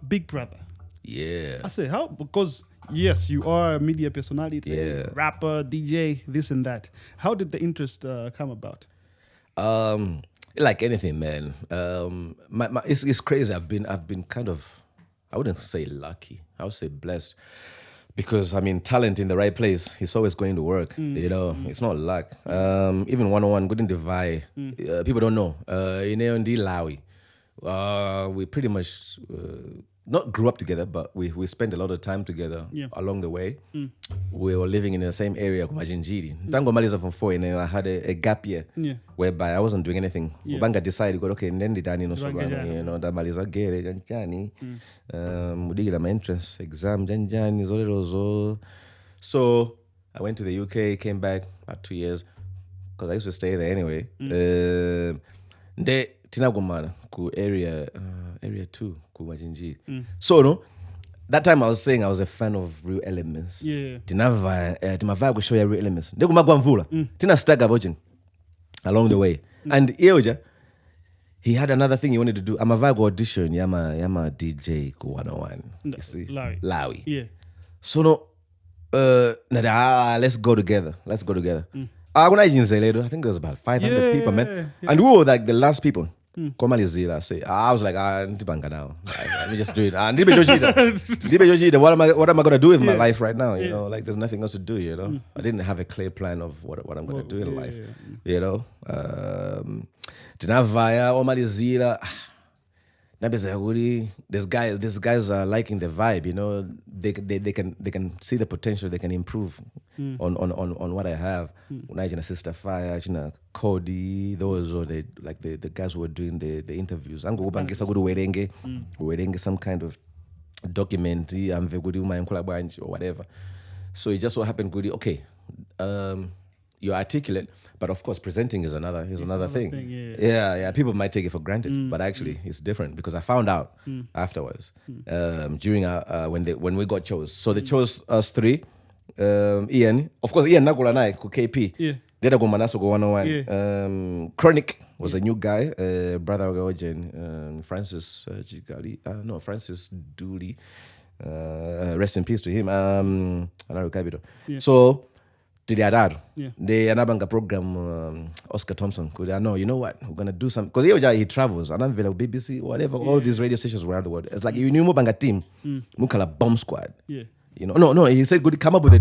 Big Brother. Yeah. I say how because yes, you are a media personality, rapper, DJ, this and that. How did the interest come about? Like anything, man. It's crazy. I've been kind of, I wouldn't say lucky. I would say blessed. Because, I mean, talent in the right place, it's always going to work. You know, it's not luck. Even 101, good in Divide, people don't know. In Malawi, we pretty much not grew up together, but we spent a lot of time together along the way. We were living in the same area, Kumajinjiri. Tango Maliza from 4, I had a gap year whereby I wasn't doing anything. Ubanga decided, okay, Nendi Dani no Sogana, you know, that Maliza Gere, Janjani, Mudigila, my entrance exam, Janjani, Zolerozo. So I went to the UK, came back about 2 years, because I used to stay there anyway. Tinagumana, ku area 2, ku Majinji. So no, that time I was saying I was a fan of Real Elements. Yeah. Tinavaya ku show ya Real Elements. Ndegumagwa mvula. Tina stagger bojin along the way. And Eoja, he had another thing he wanted to do. Amavaya ku audition yama DJ ku 101. You see? Lawi. Yeah. So no, let's go together. I think there was about 500 people, man. Yeah. And we were like the last people. I was like, Ntibanga now. Let me just do it. What am I gonna do with my life right now? You know, like there's nothing else to do, you know. I didn't have a clear plan of what I'm gonna do in life. You know. Tinavaya Omalizira. These guys are liking the vibe, you know. They can see the potential, they can improve on what I have. Unajina Sister Fire, Cody, those are the guys who were doing the interviews. Ango ubangisa gudu werenge some kind of document or whatever. So it just so happened good, okay. You're articulate, but of course presenting is another thing. Yeah. People might take it for granted, but actually it's different because I found out afterwards during when we got chose. So they chose us three. Ian, of course, Ian Nagula Nai ku KP. Yeah. Deda go Manaso go 101. Chronic was a new guy, brother of Francis Gigali. Francis Dooley. Rest in peace to him. So Tidiadar, they anabanga program Oscar Thompson. Could I know? You know what? We're gonna do some because he travels. And I'm BBC, whatever. All these radio stations around the world. It's like you knew Mubanga team, Mukala Bomb Squad. Yeah. You know, no. He said, "Good, come up with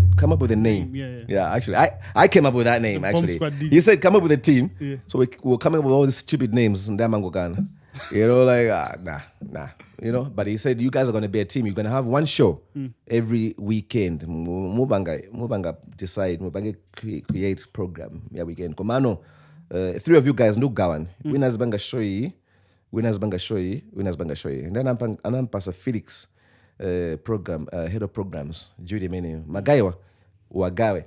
a name." Yeah. Actually, I came up with that name. Actually, he said, "Come up with a team." Yeah. So we're coming up with all these stupid names in Damangogana. You know, like nah. You know, but he said, "You guys are going to be a team. You're going to have one show every weekend." Mubanga decide. Mubanga create program. Yeah, weekend. Komano, 3 of you guys no gawan. Winners banga shoyi. And then I'm pass a Felix. Program head of programs Judy Mene Magaiwa Wagawe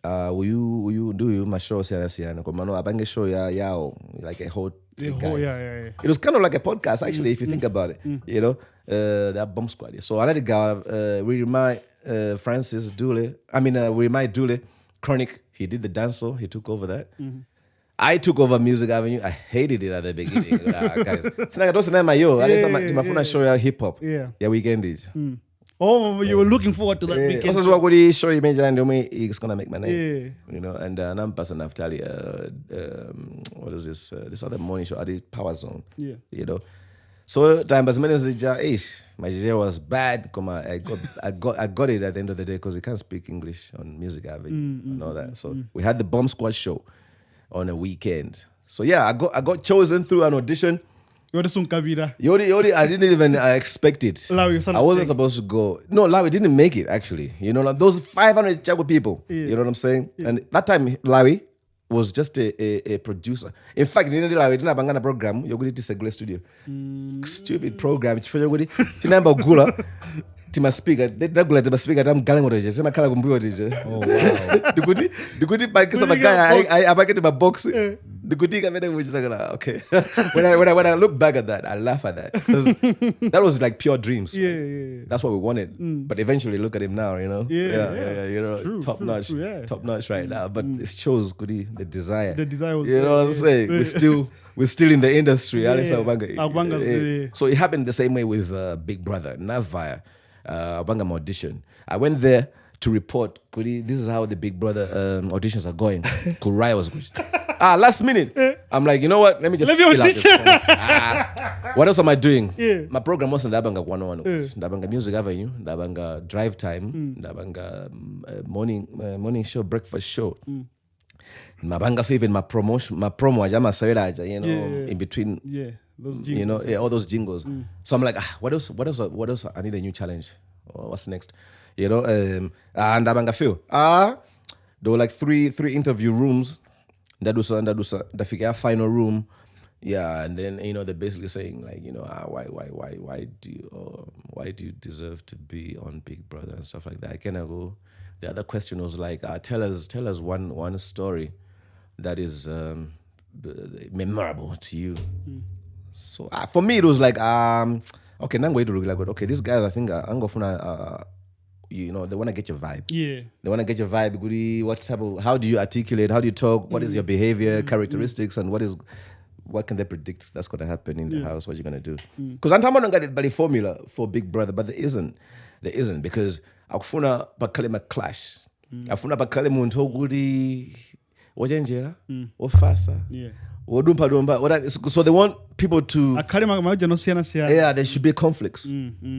will you do my show siana kwa mano abange show yao like a whole it was kind of like a podcast actually if you think about it you know that bomb squad so another guy we remind Francis Dule we remind Dule Chronic he did the dance he took over that I took over Music Avenue. I hated it at the beginning. Guys. It's like I don't know my show ya hip hop. Yeah, weekend is. Oh, you were looking forward to that weekend. This is what would show you it's gonna make my name. You know, and I'm passing Naftali. What is this? This other morning show. I did Power Zone. Yeah. You know. So time as many as my year was bad. I got it at the end of the day because you can't speak English on Music Avenue and all that. So we had the Bomb Squad show on a weekend. So yeah, I got chosen through an audition. Yodi, I didn't even expect it. I wasn't supposed to go. No, Lawi didn't make it actually. You know, like those 500 Chago people. Yeah. You know what I'm saying? Yeah. And that time, Lawi was just a producer. In fact, Lawi didn't have a program. You're going to Segule Studio. Stupid program. Chinamba Gula. Tima speaker, regular tima speaker. I'm going to just. I'm calling computer. Oh wow. The goodie bike is a guy. I get in my box. The goodie I made which okay. When I look back at that, I laugh at that because that was like pure dreams. Yeah. That's what we wanted. But eventually, look at him now. You know. Yeah. You know, top notch right now. But it shows goodie the desire. The desire was. You know what I'm saying? We're still in the industry. So it happened the same way with Big Brother, not via. Bangam audition. I went there to report. This is how the Big Brother auditions are going. Kurai was good. Last minute. I'm like, you know what? Let me just fill out this form. What else am I doing? Yeah. My program wasn't Dabanga 101. Dabanga Music Avenue. Dabanga Drive Time. Dabanga morning show, breakfast show. Mabanga so even my promo ajama sawera, you know, in between. Yeah. Those jingles. You know, all those jingles. So I'm like, what else? I need a new challenge. What's next? You know, and Abanga feel. There were like three interview rooms. That figure final room. Yeah, and then you know they're basically saying like, you know, why do you deserve to be on Big Brother and stuff like that? I kind of go. The other question was like, tell us one story that is memorable to you. So for me, it was like, okay, now wait to look like, okay, these guys, I think, you know, they want to get your vibe. Yeah. They want to get your vibe. How do you articulate? How do you talk? What is your behavior, characteristics, and what can they predict that's going to happen in the house? What you're going to do? Because I'm not going to get the formula for Big Brother, but there isn't because akufuna bakalema clash. Afuna bakalema untogudi wajenjera, ofasa. Yeah. So they want people to. Yeah, there should be conflicts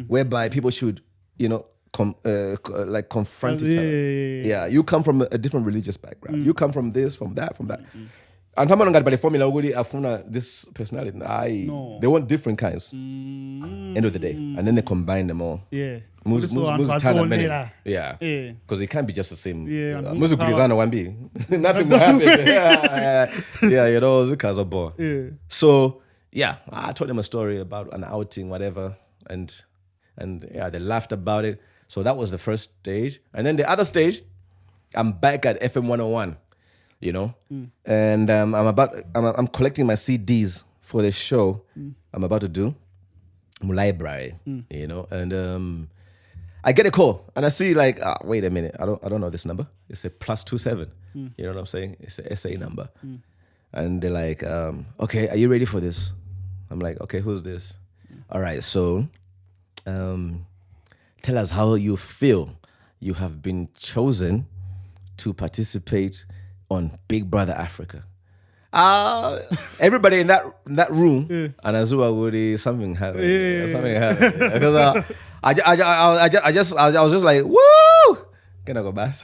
whereby people should, you know, confront each other. Yeah, you come from a different religious background. You come from this, from that. And this personality, they want different kinds. End of the day, and then they combine them all. Yeah. Yeah, because it can't be just the same. Yeah, nothing will happen. Yeah, you know, it's a cause of ball. So yeah, I told them a story about an outing, whatever, and yeah, they laughed about it. So that was the first stage, and then the other stage, I'm back at FM 101. You know, and I'm collecting my CDs for the show I'm about to do, my library. You know, and I get a call and I see like, wait a minute, I don't know this number. It's a +27. You know what I'm saying? It's a SA number, and they're like, okay, are you ready for this? I'm like, okay, who's this? All right, so, tell us how you feel. You have been chosen to participate on Big Brother Africa. Everybody in that room, and as well would something happened. Something happened. Because I was just like, woo! Can I go back?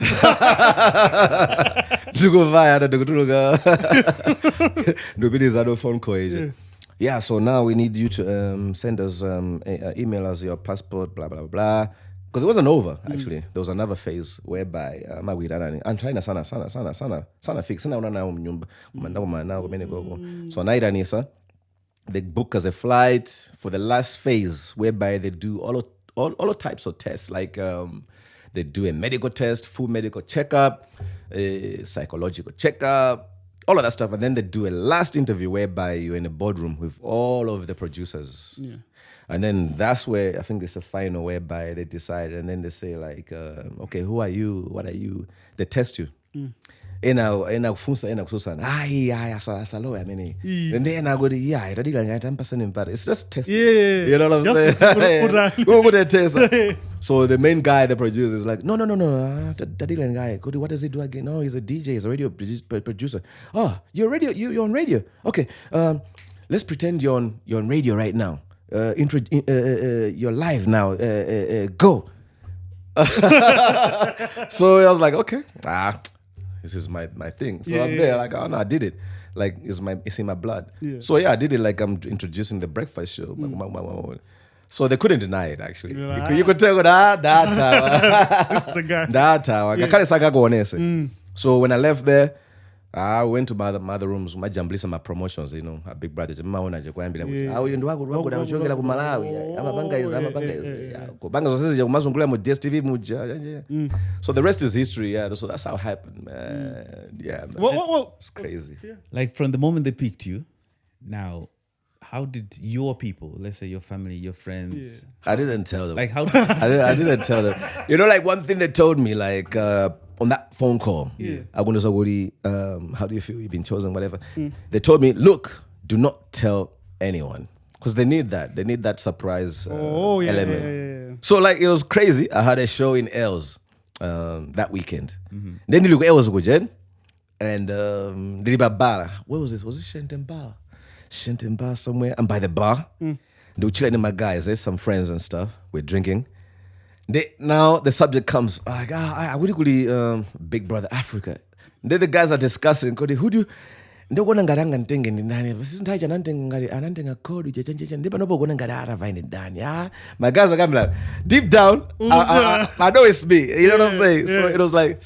Nobody's had a phone call agent. Yeah, so now we need you to send us email us your passport, blah blah blah. Because it wasn't over, actually. There was another phase whereby I'm trying to sana fix. So Nairanisa, they book us a flight for the last phase, whereby they do all types of tests, like they do a medical test, full medical checkup, a psychological checkup, all of that stuff, and then they do a last interview whereby you're in a boardroom with all of the producers. Yeah. And then that's where I think there's a final whereby they decide, and then they say like, okay, who are you? What are you? They test you. And then I go to it's just testing. You know what I'm saying? So the main guy, the producer, is like, no, that guy, what does he do again? No, he's a DJ, he's a radio producer. Oh, you're on radio. Okay, let's pretend you're on radio right now. You're live now. Go. So I was like, okay, this is my thing. So I'm there, like, oh no, I did it. Like it's in my blood. Yeah. So I did it like I'm introducing the breakfast show. So they couldn't deny it actually. You could tell that It's the guy. That So when I left there, I went to my other rooms, my jamblisa, my promotions, you know, a Big Brother. So the rest is history, yeah. So that's how it happened, man. Yeah, man. It's crazy. Yeah. Like from the moment they picked you, now, how did your people, let's say your family, your friends... I didn't tell them. Like how... I didn't tell them. You know, like one thing they told me, like... on that phone call, how do you feel you've been chosen, whatever. They told me, look, do not tell anyone. Because they need that. They need that surprise element. Yeah. So like, it was crazy. I had a show in Els that weekend. Then you look at Els good, and where was this? Was it Shenton Bar somewhere? I'm by the bar. They were chilling with my guys. There's some friends and stuff. We're drinking. Now the subject comes like, I would Big Brother Africa. Then the guys are discussing, who do you ndogona ngaranga ntenge ndani sisintaja anantenga code ndiba nobo gona ngara find ndani. My guys are coming like deep down I know it's me, you know what I'm saying? So it was like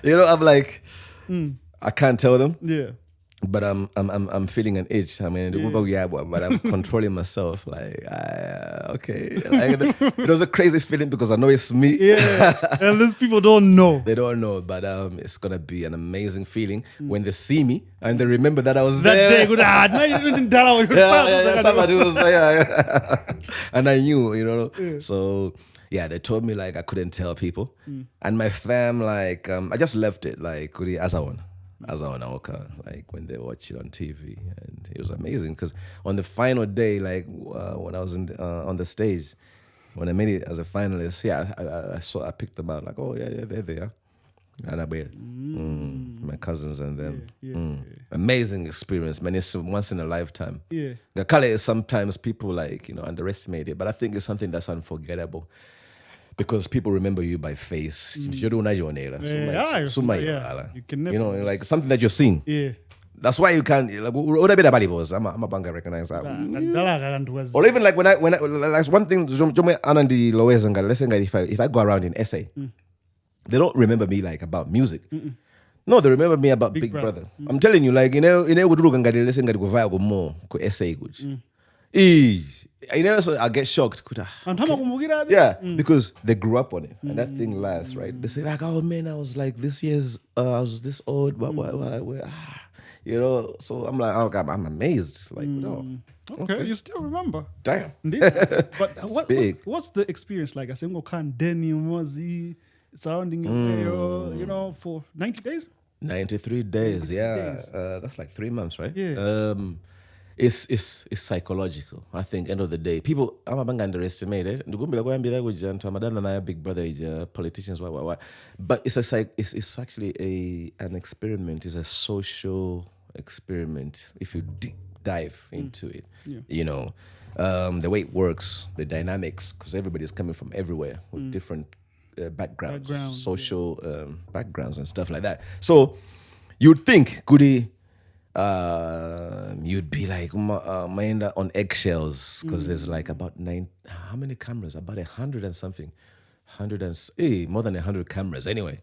you know, I'm like I can't tell them. But I'm feeling an itch. I mean, but I'm controlling myself. Like, okay. Like, it was a crazy feeling because I know it's me. Yeah, and these people don't know. They don't know, but it's gonna be an amazing feeling when they see me and they remember that I was there. Somebody was and I knew, you know. Yeah. So yeah, they told me like I couldn't tell people, and my fam like I just left it like as I want. Like when they watch it on TV, and it was amazing because on the final day, like when I was on the stage, when I made it as a finalist, I picked them out like, oh yeah, they're there, and I bet my cousins and them. Amazing experience, man. It's once in a lifetime. The color is sometimes people like underestimate it, but I think it's something that's unforgettable. Because people remember you by face. You can never, like something that you're seeing. Yeah. That's why you can't like I'm a banker recognize that. Or even like when I like one thing if I go around in SA, they don't remember me like about music. No, they remember me about Big Brother. I'm telling you, like so I get shocked. Yeah, because they grew up on it, and that thing lasts, right? They say like, "Oh man, I was like this year's, I was this old, but you know." So I'm like, "Oh God, I'm amazed." Like, okay, you still remember? Damn. But what's the experience like? I say, surrounding you, for 90 days. 93 days, yeah. That's like 3 months, right? Yeah. it's psychological. I think end of the day, people I'm underestimate it. Big brother is politicians, what. But it's actually an experiment. It's a social experiment if you deep dive into it. You know, the way it works, the dynamics, because everybody's coming from everywhere with different backgrounds, social backgrounds and stuff like that. So you'd think, Goody, you'd be like on eggshells because there's like about how many cameras? About 100 and something, more than 100 cameras. Anyway,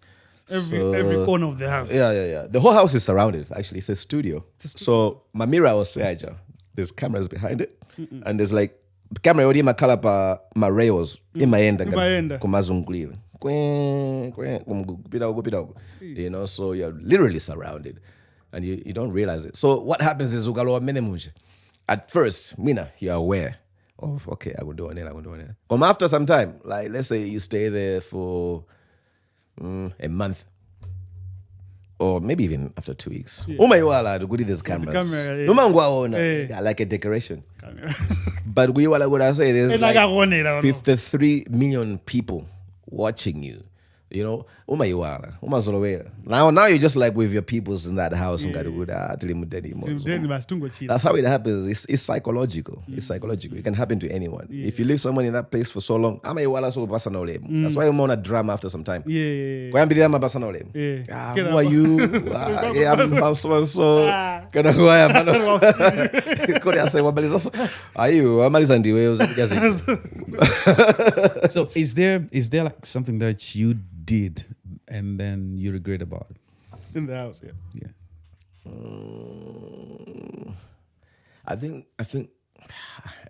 every corner of the house. Yeah. The whole house is surrounded. Actually, it's a studio. So my mirror was saja. There's cameras behind it, and there's like camera already makala pa my rails in my end. You know, so you're literally surrounded. And you don't realize it. So what happens is at first, you're aware of, okay, I will do it. Come after some time, like let's say you stay there for a month, or maybe even after 2 weeks. Oh my God, to go to these cameras. Like a decoration. But what I say, there's like 53 million people watching you. You know, now you're just like with your peoples in that house. That's how it happens. It's psychological. It's psychological. It can happen to anyone. If you leave someone in that place for so long, that's why I'm on a drama after some time. Who are you? I'm so and so. Are you? So is there like something that you did and then you regret about it? In the house, yeah. I think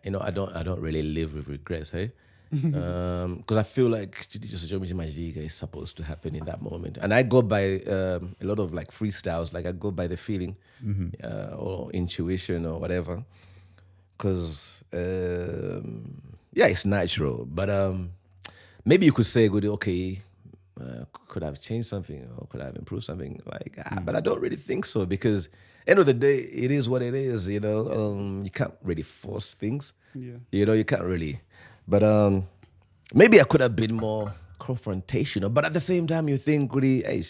you know, I don't really live with regrets, hey? Because I feel like is supposed to happen in that moment, and I go by a lot of like freestyles. Like I go by the feeling or intuition or whatever, because it's natural. But maybe you could say, okay, could I have changed something or could I have improved something? Like, but I don't really think so, because end of the day, it is what it is. You know, you can't really force things. Yeah. You know, you can't really. But maybe I could have been more confrontational. But at the same time, you think, really, hey,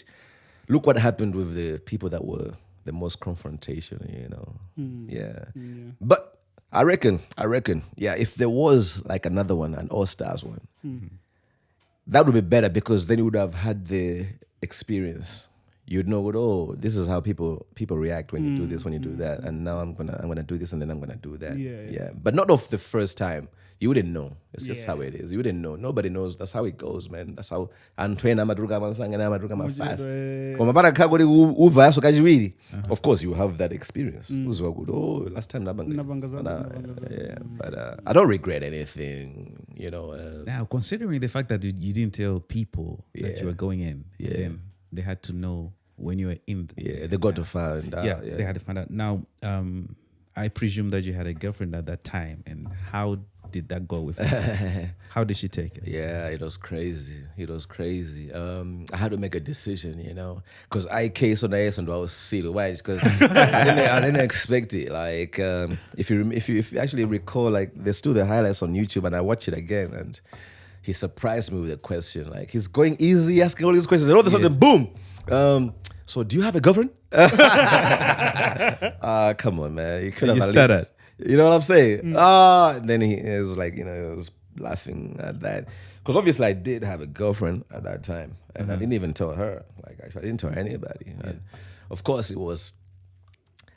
look what happened with the people that were the most confrontational. You know, yeah. But I reckon, if there was like another one, an All Stars one, that would be better, because then you would have had the experience. You'd know, oh, this is how people react when you do this, when you do that, and now I'm gonna do this, and then I'm gonna do that. Yeah. But not of the first time. You wouldn't know. It's just how it is. You wouldn't know. Nobody knows. That's how it goes, man. That's how. Of course, you have that experience. Oh, last time. Yeah, but I don't regret anything. You know. Now, considering the fact that you didn't tell people that you were going in, then they had to know when you were in. They got to find out. They had to find out. Now, I presume that you had a girlfriend at that time, and how did that go with her? How did she take it? Yeah, it was crazy. I had to make a decision, you know, because I came on the ass and I was silly. Why? Because I didn't expect it. Like, if you actually recall, like, there's still the highlights on YouTube, and I watch it again, and he surprised me with a question. Like, he's going easy, asking all these questions, and all of a sudden, boom. So, do you have a girlfriend? Come on, man. You could have at least. You know what I'm saying? And then he was like, you know, he was laughing at that. Because obviously I did have a girlfriend at that time. And I didn't even tell her. Like, actually, I didn't tell anybody. Yeah. And of course it was,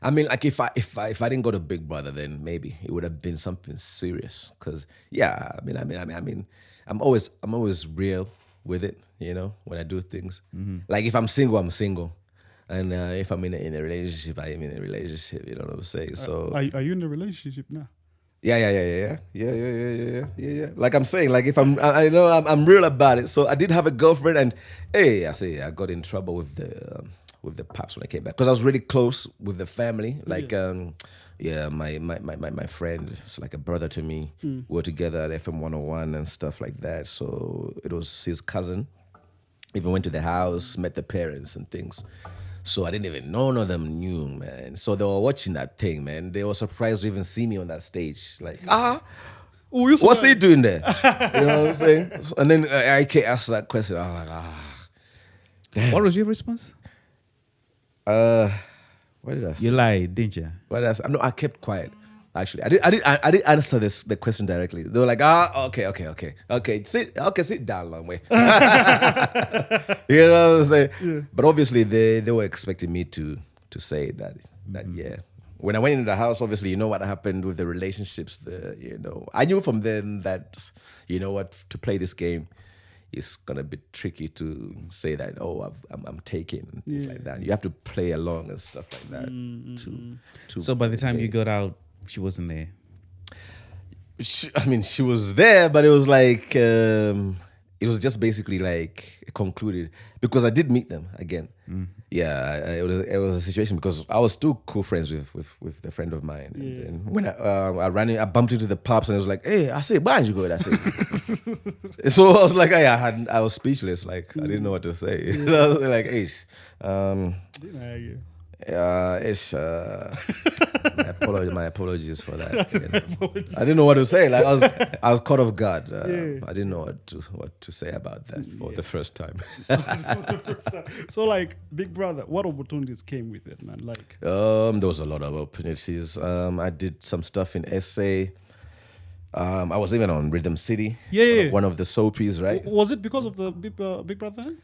I mean, like if I didn't go to Big Brother, then maybe it would have been something serious. Because, I mean, I'm always real with it, you know, when I do things. Like if I'm single, I'm single. And if I'm in a relationship, I am in a relationship. You know what I'm saying? So, are you in a relationship now? Yeah. Like I'm saying, like if I know I'm real about it. So I did have a girlfriend, and I got in trouble with the paps when I came back, because I was really close with the family. Like my friend is like a brother to me. We were together at FM 101 and stuff like that. So it was his cousin. Even went to the house, met the parents and things. So I didn't even know none of them knew, man. So they were watching that thing, man. They were surprised to even see me on that stage. Like, what's he doing there? You know what I'm saying? And then IK asked that question. I was like, damn. What was your response? What did I say? You lied, didn't you? What did I say? No, I kept quiet. Actually, I didn't answer the question directly. They were like, okay, sit down, Lomwe. You know what I'm saying? Yeah. But obviously, they were expecting me to say that yeah. When I went into the house, obviously, you know what happened with the relationships. I knew from then that, you know what, to play this game, it's gonna be tricky to say that. Oh, I'm taken and things like that. You have to play along and stuff like that. So by the time you got out, she wasn't there. She was there, but it was like it was just basically like concluded because I did meet them again. Yeah, it was a situation because I was still cool friends with a friend of mine. Yeah. And then when I bumped into the pops and I was like, "Hey," I said, "Why did you go?" I said, so I was like, I was speechless. Like I didn't know what to say. I was like, my apologies for that. You know. I didn't know what to say. Like I was caught off guard. I didn't know what to say about that for the first time. So, like, Big Brother, what opportunities came with it, man? Like, there was a lot of opportunities. I did some stuff in SA. I was even on Rhythm City. One of the soapies, right? Was it because of the Big Brother?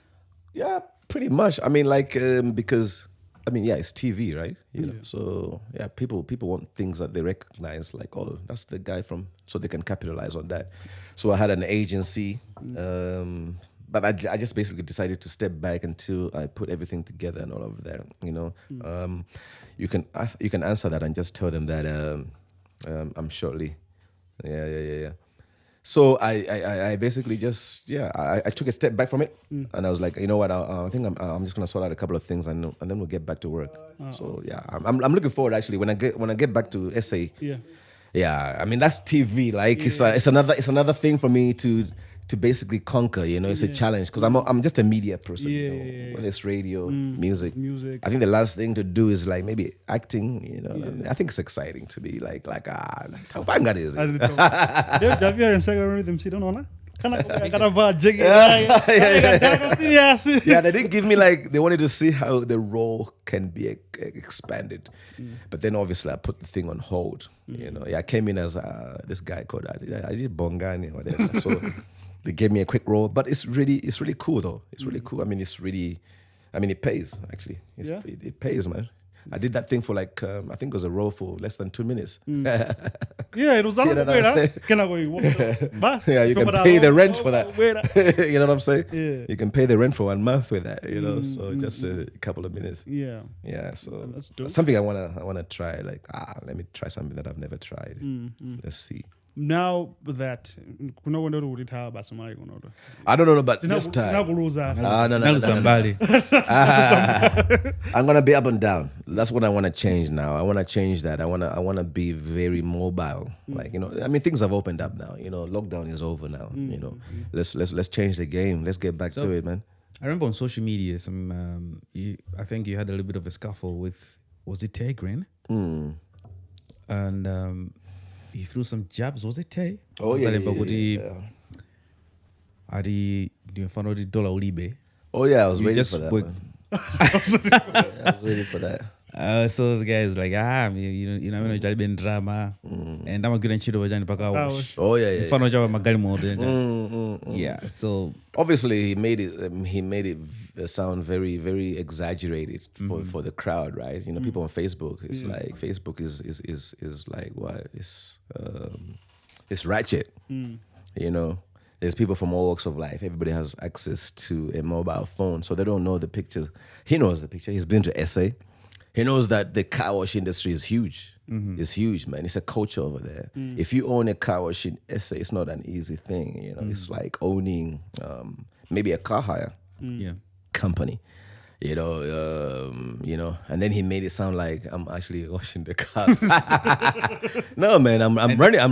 Yeah, pretty much. I mean, like, because. It's TV, right? You know? So people want things that they recognize, like, oh, that's the guy so they can capitalize on that. So I had an agency, but I just basically decided to step back until I put everything together and all of that. You know, you can answer that and just tell them that I'm shortly. Yeah. So I basically just I took a step back from it and I was like, you know what, I think I'm just gonna sort out a couple of things and then we'll get back to work. So I'm looking forward actually when I get back to SA. Yeah, I mean that's TV. Like it's another thing for me to basically conquer. You know, it's a challenge because I'm just a media person. Whether it's radio, music. I think the last thing to do is like maybe acting. You know, I think it's exciting to be like Topanga is. Have you Instagram with them? She don't know. They didn't give me they wanted to see how the role can be expanded, but then obviously I put the thing on hold. You know, I came in as this guy called I did Bongani or whatever. So they gave me a quick role, but it's really cool though. It's really cool. I mean, it pays actually. It pays, man. I did that thing for like I think it was a role for less than 2 minutes. It was a lot you can pay the rent for that. You know what I'm saying? Yeah. You can pay the rent for 1 month with that. You know, so just a couple of minutes. Yeah. So that's something I wanna try. Like let me try something that I've never tried. Let's see. Now that I don't know, but this time I'm gonna be up and down. That's what I want to change now. I want to change that. I want to be very mobile. Like, you know, I mean, things have opened up now. You know, lockdown is over now. You know, let's change the game. Let's get back to it, man. I remember on social media, I think you had a little bit of a scuffle with, was it Tay Grin? And he threw some jabs. Was it Tay? Oh yeah. Oh yeah, I was waiting for that. I was waiting for that. So the guy is like, you know, I've been drama, and I'm going to wajani paka wash. Oh yeah. Mfano jawa magali mode. Yeah. So obviously he made it sound very, very exaggerated for the crowd, right? You know, people on Facebook. It's like Facebook is like what? It's ratchet. You know. There's people from all walks of life. Everybody has access to a mobile phone, so they don't know the pictures. He knows the picture. He's been to SA. He knows that the car wash industry is huge. It's huge, man. It's a culture over there. If you own a car wash in SA, it's not an easy thing. You know, it's like owning maybe a car hire company. You know, and then he made it sound like I'm actually washing the cars. No, man, I'm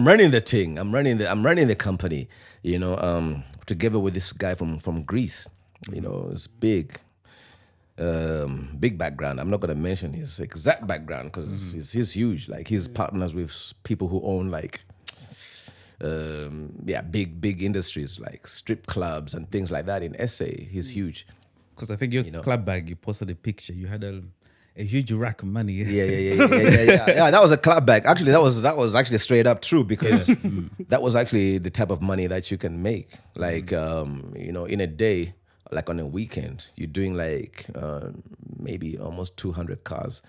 running the thing. I'm running the company. You know, together with this guy from Greece. You know, it's big. big background. I'm not going to mention his exact background because he's huge. Like he's partners with people who own like, big industries like strip clubs and things like that in SA. He's huge. Because I think your club bag, you posted a picture. You had a huge rack of money. Yeah. That was a club bag. Actually, that was actually straight up true because that was actually the type of money that you can make. Like, in a day, like on a weekend, you're doing like maybe almost 200 cars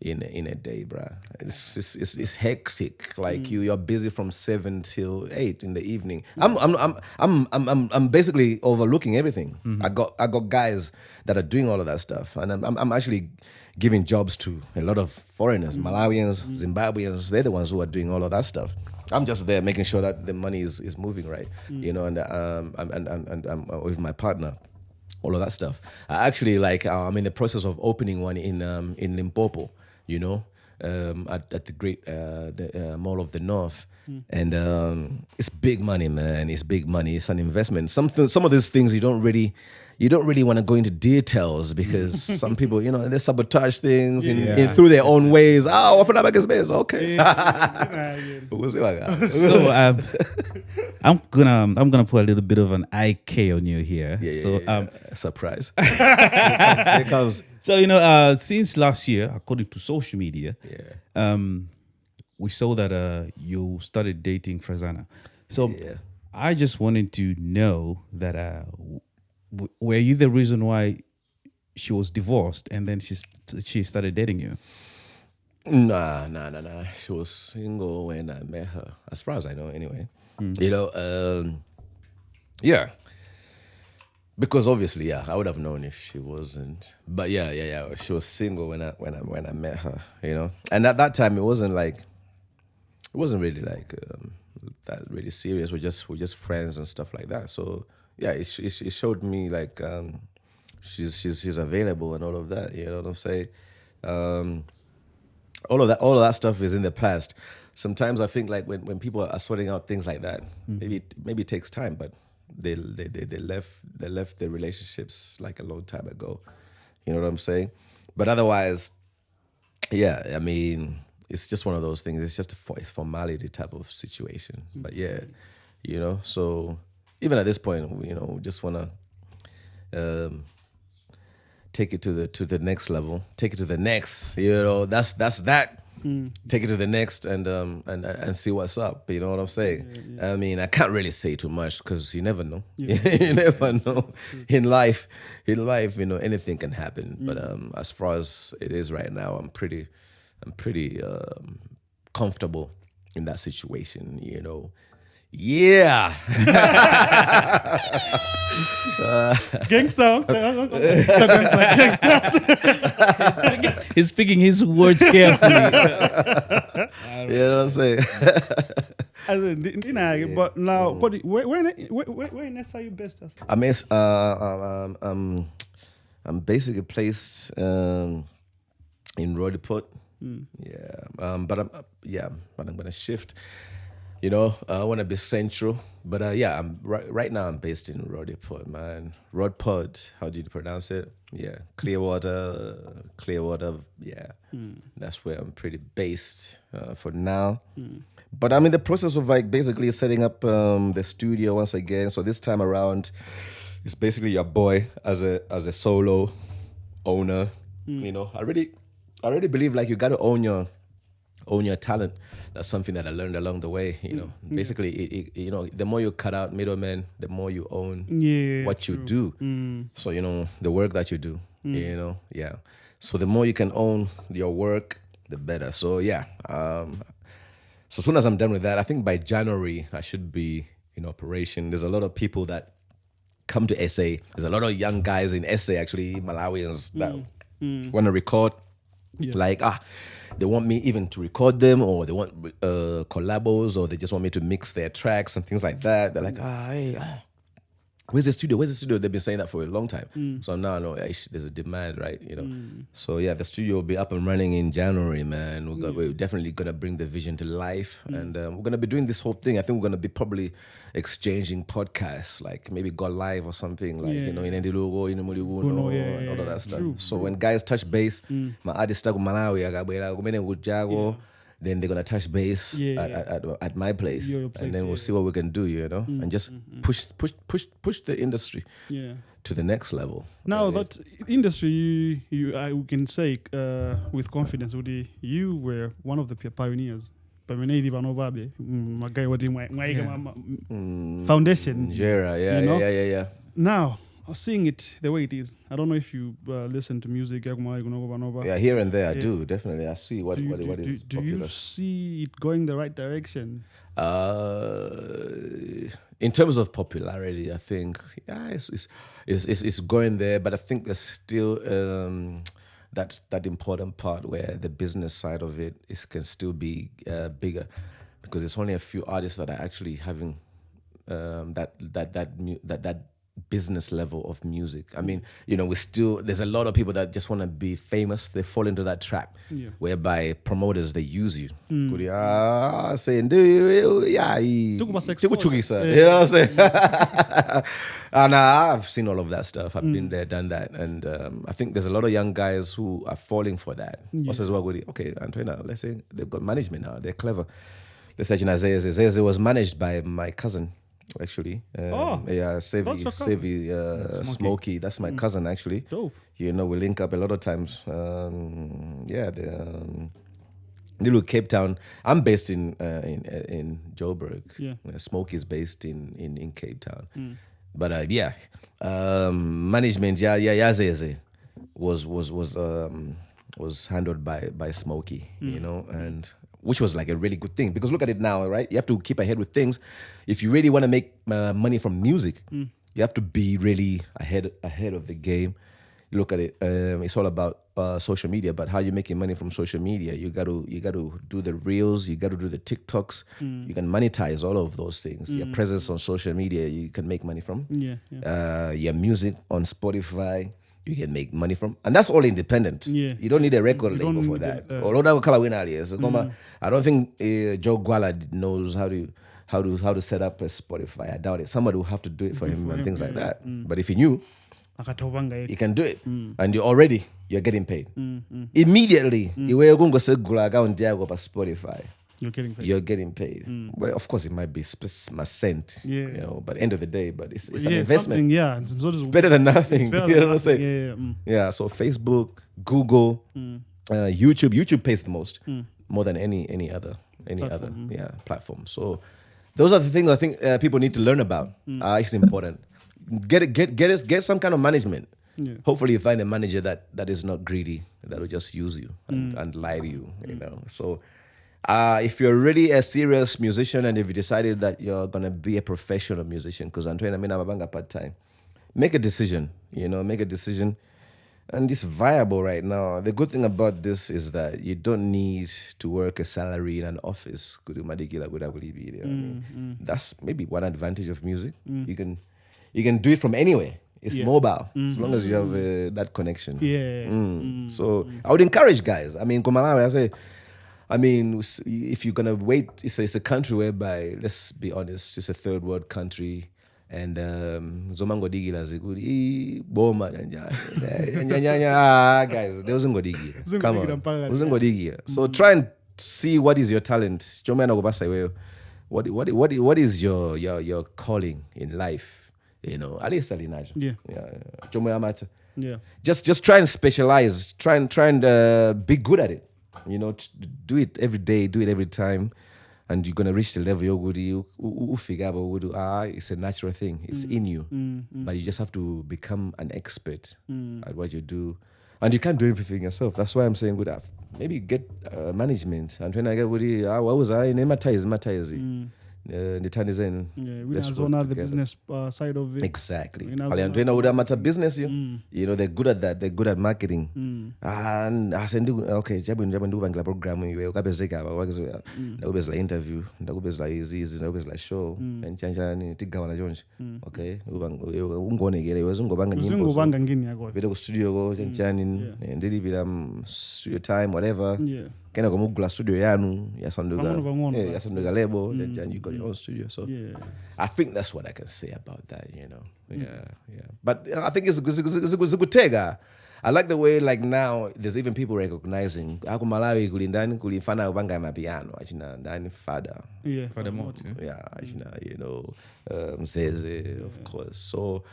in a day, bruh. It's hectic. Like you're busy from 7 till 8 in the evening. I'm basically overlooking everything. I got guys that are doing all of that stuff, and I'm actually giving jobs to a lot of foreigners, Malawians, Zimbabweans. They're the ones who are doing all of that stuff. I'm just there making sure that the money is moving right, and I'm with my partner. All of that stuff. I actually I'm in the process of opening one in Limpopo, at the great the Mall of the North, and it's big money, man. It's big money. It's an investment. Some of these things you don't really want to go into details because some people, they sabotage things in through their own ways. Oh, I make a space. Okay. We'll see what I got. So I'm gonna put a little bit of an IK on you here. Surprise. Here comes. So since last year, according to social media, we saw that you started dating Frazana. So I just wanted to know that were you the reason why she was divorced and then she started dating you? Nah. She was single when I met her, as far as I know, anyway. Because obviously, I would have known if she wasn't. But she was single when I met her, And at that time, it wasn't really like that really serious. We're just friends and stuff like that. So it showed me like she's available and all of that. You know what I'm saying? All of that stuff is in the past. Sometimes I think like when people are sorting out things like that, maybe it takes time, but they left their relationships like a long time ago. You know what I'm saying? But otherwise, I mean, it's just one of those things. It's just a formality type of situation. But so even at this point, we just want to take it to the next level, take it to the next. That's that. Take it to the next and see what's up. You know what I'm saying? Yeah. I mean, I can't really say too much because you never know. You never know. In life, anything can happen. But as far as it is right now, I'm pretty comfortable in that situation. Yeah. Gangsta. He's speaking his words carefully. You know what I'm saying? But now, where next are you based? I'm basically placed in Rodiport. But I'm gonna shift. I want to be central, but I'm right now. I'm based in Rodiport, man. Rodport, how do you pronounce it? Yeah, Clearwater. Yeah, that's where I'm pretty based for now. But I'm in the process of basically setting up the studio once again. So this time around, it's basically your boy as a solo owner. I really believe like you got to own your talent. That's something that I learned along the way. Basically, the more you cut out middlemen, the more you own what you do. So the work that you do. So the more you can own your work, the better. So so as soon as I'm done with that, I think by January I should be in operation. There's a lot of people that come to SA. There's a lot of young guys in SA, actually Malawians, that want to record. They want me even to record them, or they want collabos, or they just want me to mix their tracks and things like that. They're like, where's the studio? They've been saying that for a long time. So now I know there's a demand, right? So yeah, the studio will be up and running in January, man. We're definitely gonna bring the vision to life, and we're gonna be doing this whole thing. I think we're gonna be probably exchanging podcasts, like maybe Go Live or something, like in Endilugo, in Muliwuno, and all of that stuff. So when guys touch base, my artist Malawi, then they're gonna touch base at my place, and then we'll see what we can do, and just push the industry to the next level. Now that industry, we can say with confidence, you were one of the pioneers. Foundation. Yeah. Now, seeing it the way it is, I don't know if you listen to music. Yeah, here and there I do, definitely. I see what is popular. Do you see it going the right direction? In terms of popularity, I think it's going there, but I think there's still that important part where the business side of it can still be bigger, because it's only a few artists that are actually having that business level of music. I mean, there's a lot of people that just want to be famous. They fall into that trap whereby promoters, they use you. Saying, you know what I'm saying? And I've seen all of that stuff. I've been there, done that. And I think there's a lot of young guys who are falling for that. Okay, Antoine, let's say they've got management now. They're clever. Let's say Zeze was managed by my cousin. Actually, Smokey. That's my cousin. Actually, dope. We link up a lot of times. Little Cape Town. I'm based in Joburg. Yeah. Smokey's based in Cape Town. But management. Was handled by Smokey. And which was like a really good thing, because look at it now, right? You have to keep ahead with things. If you really want to make money from music, you have to be really ahead of the game. Look at it. It's all about social media, but how you're making money from social media. You got to do the reels. You got to do the TikToks. You can monetize all of those things. Your presence on social media, you can make money from. Your music on Spotify, you can make money from, and that's all independent. You don't need a record label for that. I don't think Joe Guala knows how to set up a Spotify. I doubt it. Somebody will have to do it for him and things like that. But if he knew, you can do it, and you're getting paid immediately. You're Spotify. You're getting paid. Well, of course, it might be a cent, but end of the day, but it's an investment. It's better than nothing. You know what I'm saying? Yeah. So Facebook, Google, YouTube. YouTube pays the most, more than any other platform. So those are the things I think people need to learn about. It's important. Get some kind of management. Hopefully, you find a manager that is not greedy, that will just use you and lie to you. So. If you're really a serious musician, and if you decided that you're gonna be a professional musician, because I'm part time, make a decision. Make a decision, and it's viable right now. The good thing about this is that you don't need to work a salary in an office. That's maybe one advantage of music. You can do it from anywhere. It's mobile, as long as you have that connection. So I would encourage guys. I mean, Malawi, if you're gonna wait, it's a country whereby, let's be honest, it's a third world country, and zomango digila zikuri boma guys, they wasn't digila. Come on, wasn't digila. So try and see what is your talent. What is your calling in life? Just try and specialize. Try and be good at it. Do it every day, do it every time, and you're gonna reach the level you figure out. It's a natural thing. It's in you, but you just have to become an expert at what you do, and you can't do everything yourself. That's why I'm saying maybe get management. And when I get what was I in Matiz the Tanizan the business side of it. Exactly. Business, you know, they're good at that. They're good at marketing. And I said, okay, jabu program you ukabezeka ndakubezela interview, ndakubezela izi, ndakubezela show, and chanchani tigawana jonje. Okay, ungonekele wezungobanga ngini yako. Vile ku studio go chanchani ndilipira studio time whatever. Kena kumugula studio yanu yasanduka label, then you got your own studio. So I think that's what I can say about that, you know. Yeah. But I think it's a good tega. I like the way, like, now there's even people recognizing aku Malawi kulindani kulifana ubanga mapiano achina ndani fada moto. Yeah, achina, you know, Mzeze, of course. So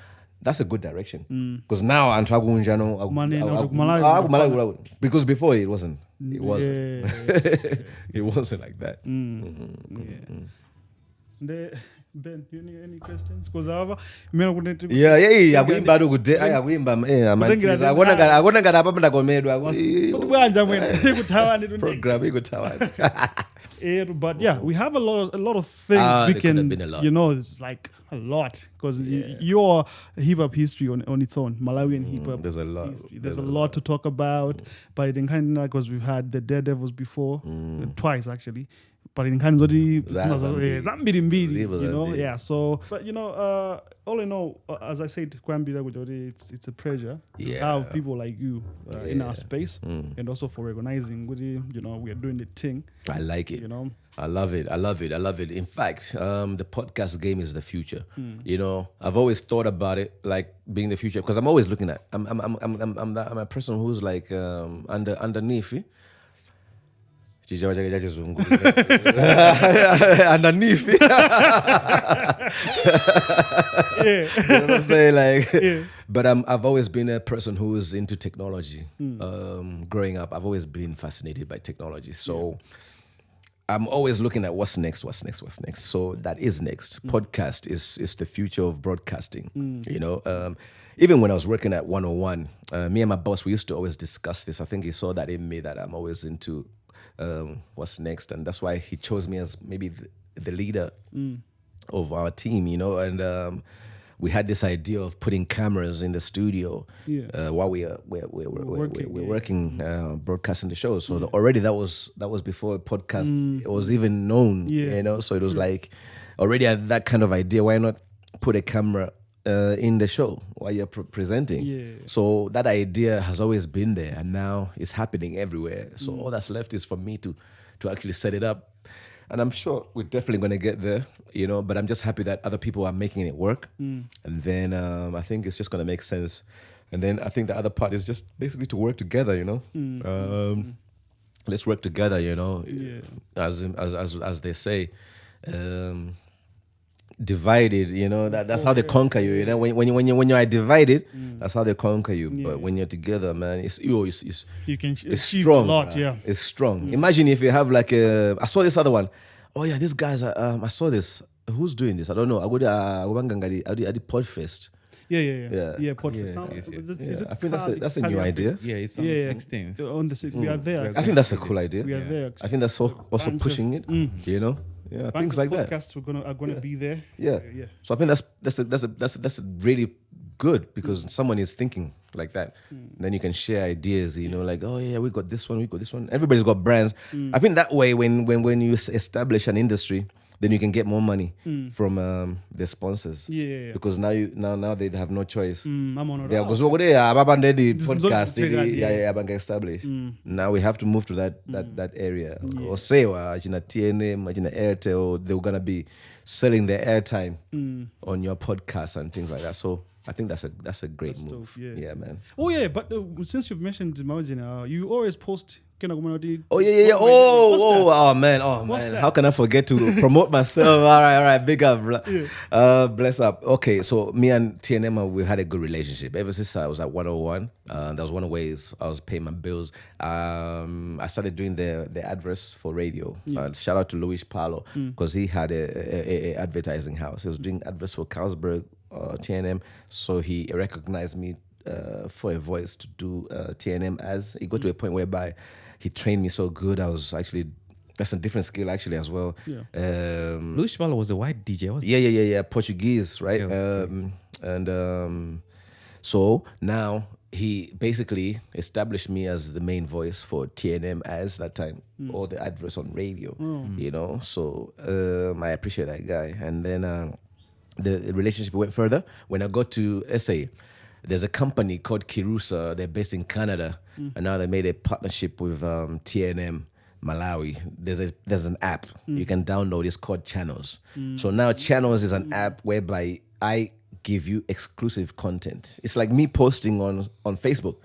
that's a good direction. Because now I'm talking Malawi, because before it wasn't. It wasn't. It wasn't like that. Ben, you need any questions? Because I but yeah, we have a lot of things we can, you know, it's like a lot, because your hip hop history on its own, Malawian hip hop. There's a lot. There's a lot to talk about, but it kind of, because we've had the Daredevils before, twice actually. But in kind of you know, yeah. So, but you know, all in all, as I said, it's a pleasure to have people like you in our space, and also for recognizing, you know, we are doing the thing. I like it. You know, I love it. In fact, the podcast game is the future. You know, I've always thought about it like being the future, because I'm always looking at. I'm a person who's like underneath. Underneath. You know what I'm saying? Like, but I've always been a person who is into technology. Growing up, I've always been fascinated by technology. So I'm always looking at what's next. So that is next. Podcast is the future of broadcasting. You know, even when I was working at 101, me and my boss, we used to always discuss this. I think he saw that in me, that I'm always into what's next, and that's why he chose me as maybe the leader of our team, you know. And we had this idea of putting cameras in the studio while we're working, broadcasting the show. So already that was before podcast it was even known, you know. So it was like already had that kind of idea. Why not put a camera in the show while you're presenting? So that idea has always been there, and now it's happening everywhere. So all that's left is for me to actually set it up, and I'm sure we're definitely going to get there, you know. But I'm just happy that other people are making it work, and then I think it's just going to make sense. And then I think the other part is just basically to work together, you know. Let's work together, you know. As they say. Divided, you know, that's how they conquer you. You know, when you are divided, that's how they conquer you. But when you're together, man, it's you can it's strong. A lot, it's strong. Imagine if you have like I saw this other one. Oh yeah, these guys. I saw this. Who's doing this? I don't know. I did Podfest. Yeah, Podfest. I think that's a new idea. Yeah, it's on the 16th. On the 16th, we are there. I think that's a cool idea. We are there. I think that's also pushing it. You know. Yeah, things like that. Podcasts are gonna be there. Yeah. So I think that's really good, because someone is thinking like that. Then you can share ideas. You know, like, oh yeah, we got this one. Everybody's got brands. I think that way, when you establish an industry, then you can get more money from the sponsors. Because now they have no choice. Because podcast established. Now we have to move to that area. Or say TNM, Airtel, they're gonna be selling their airtime on your podcast and things like that. So I think that's a great move. Yeah, man. Oh yeah, but since you've mentioned Imagine, you always post. Oh yeah. Oh man. How can I forget to promote myself? All right. Big up. Bless up. Okay, so me and TNM, we had a good relationship ever since I was at 101. That was one of the ways I was paying my bills. I started doing the adverts for radio. Shout out to Luis Paulo, because he had a advertising house. He was doing adverts for Carlsberg, TNM. So he recognized me for a voice to do TNM as. It got to a point whereby he trained me so good. I was actually That's a different skill actually as well. Yeah. Luis Paulo was a white DJ, wasn't Yeah. Portuguese, right? So now he basically established me as the main voice for TNM ads that time, all the adverts on radio, you know. So I appreciate that guy. And then the relationship went further. When I got to SA, there's a company called Kirusa. They're based in Canada, and now they made a partnership with TNM Malawi. There's an app you can download. It's called Channels. So now Channels is an app whereby I give you exclusive content. It's like me posting on Facebook,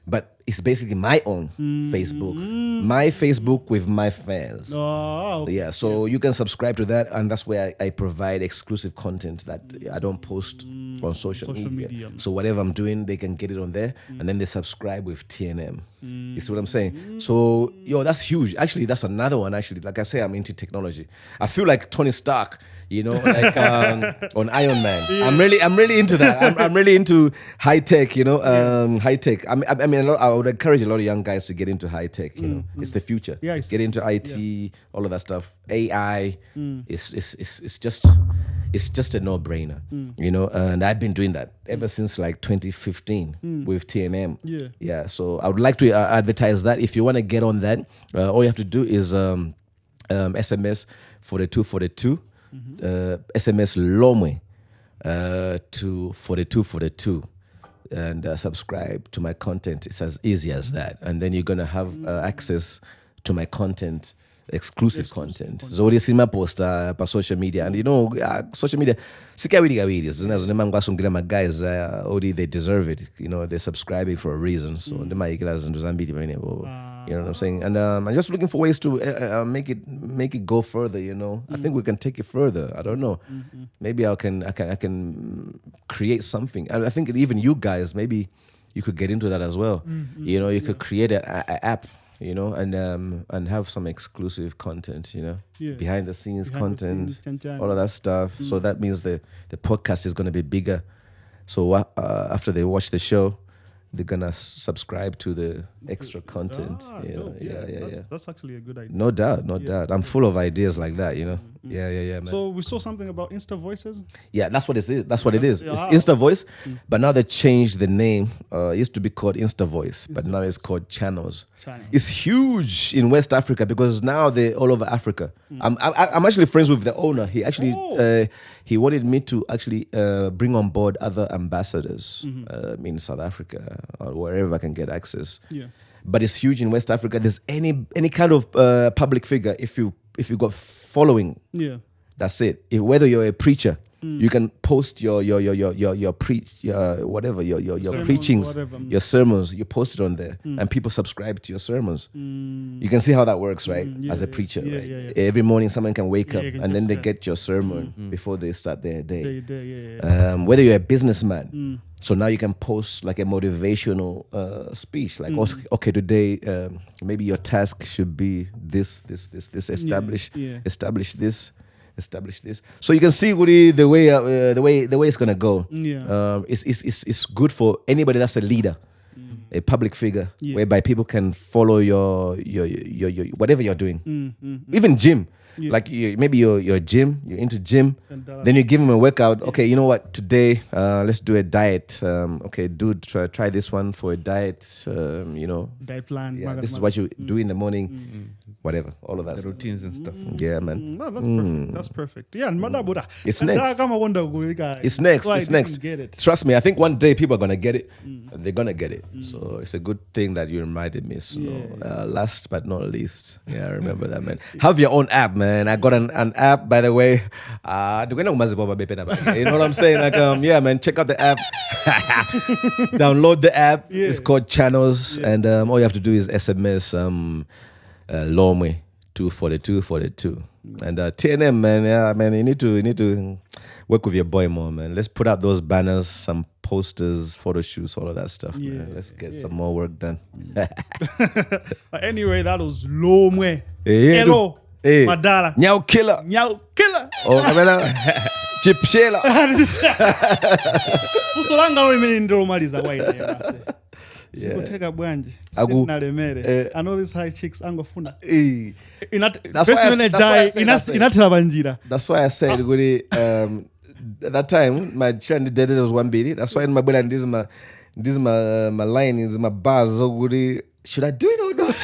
but it's basically my own Facebook, my Facebook with my fans. Oh, okay. Yeah, so you can subscribe to that, and that's where I provide exclusive content that I don't post on social media. So whatever I'm doing, they can get it on there, and then they subscribe with TNM. You see what I'm saying? So, that's huge. Actually, that's another one. Actually, like I say, I'm into technology. I feel like Tony Stark, like on Iron Man. Yeah. I'm really into that. I'm really into high tech. High tech. I mean, I would encourage a lot of young guys to get into high tech. It's the future. Yeah, get into IT, all of that stuff. AI. It's just a no-brainer. And I've been doing that ever since like 2015 with TNM. Yeah. So I would like to advertise that. If you want to get on that, all you have to do is SMS 4242. SMS Lomwe to 4242 and subscribe to my content. It's as easy as that, and then you're gonna have access to my content, exclusive content. So this is my poster pa social media, and social media my guys they deserve it. They're subscribing for a reason. So you know what I'm saying? And I'm just looking for ways to make it go further. I think we can take it further. I don't know. Maybe I can create something. I think even you guys, maybe you could get into that as well. You could create an app. And have some exclusive content, behind the scenes content, all of that stuff. So that means the podcast is going to be bigger. So after they watch the show, they're going to subscribe to the extra content. That's actually a good idea. No doubt. I'm full of ideas like that, man. So we saw something about Insta Voices? Yeah, that's what it is. That's what it is. It's Insta Voice, but now they changed the name. It used to be called Insta Voice, but now it's called Channels. It's huge in West Africa because now they're all over Africa. I'm actually friends with the owner. He actually he wanted me to actually bring on board other ambassadors in South Africa or wherever I can get access. Yeah. But it's huge in West Africa. There's any kind of public figure, if you got following, that's it. Whether you're a preacher, you can post your preachings, your sermons. You post it on there, and people subscribe to your sermons. You can see how that works, right? As a preacher, right? Every morning, someone can wake up, and then they get your sermon before they start their day. Whether you're a businessman. So now you can post like a motivational speech, like, okay, today maybe your task should be this, establish this. So you can see the way it's gonna go. It's good for anybody that's a leader, a public figure, whereby people can follow your whatever you're doing, even gym. Like maybe you're into gym, then you give them a workout. Okay, you know what? Today, let's do a diet. Okay, dude, try this one for a diet. Diet plan. Yeah, this is what you do in the morning. Whatever, all of that. The routines and stuff. Yeah, man. No, that's perfect. That's perfect. Yeah, it's next. It's next. It's next. Get it. Trust me, I think one day people are gonna get it. They're gonna get it. So it's a good thing that you reminded me. So last but not least, I remember that, man. Have your own app, man. I got an app, by the way. You know what I'm saying? Like, man, check out the app. Download the app. It's called Channels, and all you have to do is SMS Lomwe 24242. And TNM, man, you need to work with your boy more, man. Let's put out those banners, some posters, photo shoots, all of that stuff, man. Let's get some more work done. But anyway, that was Lomwe. Hello. Madara. Nyau killer. Oh, Chipshela. Usolanga wewe ndio maliza waida. Take a bwanji. Agu- I know these high chicks angofuna. That's why I said that time my child did was 1 billion. That's why in my brother this is my line is my bars so good. Should I do it or not?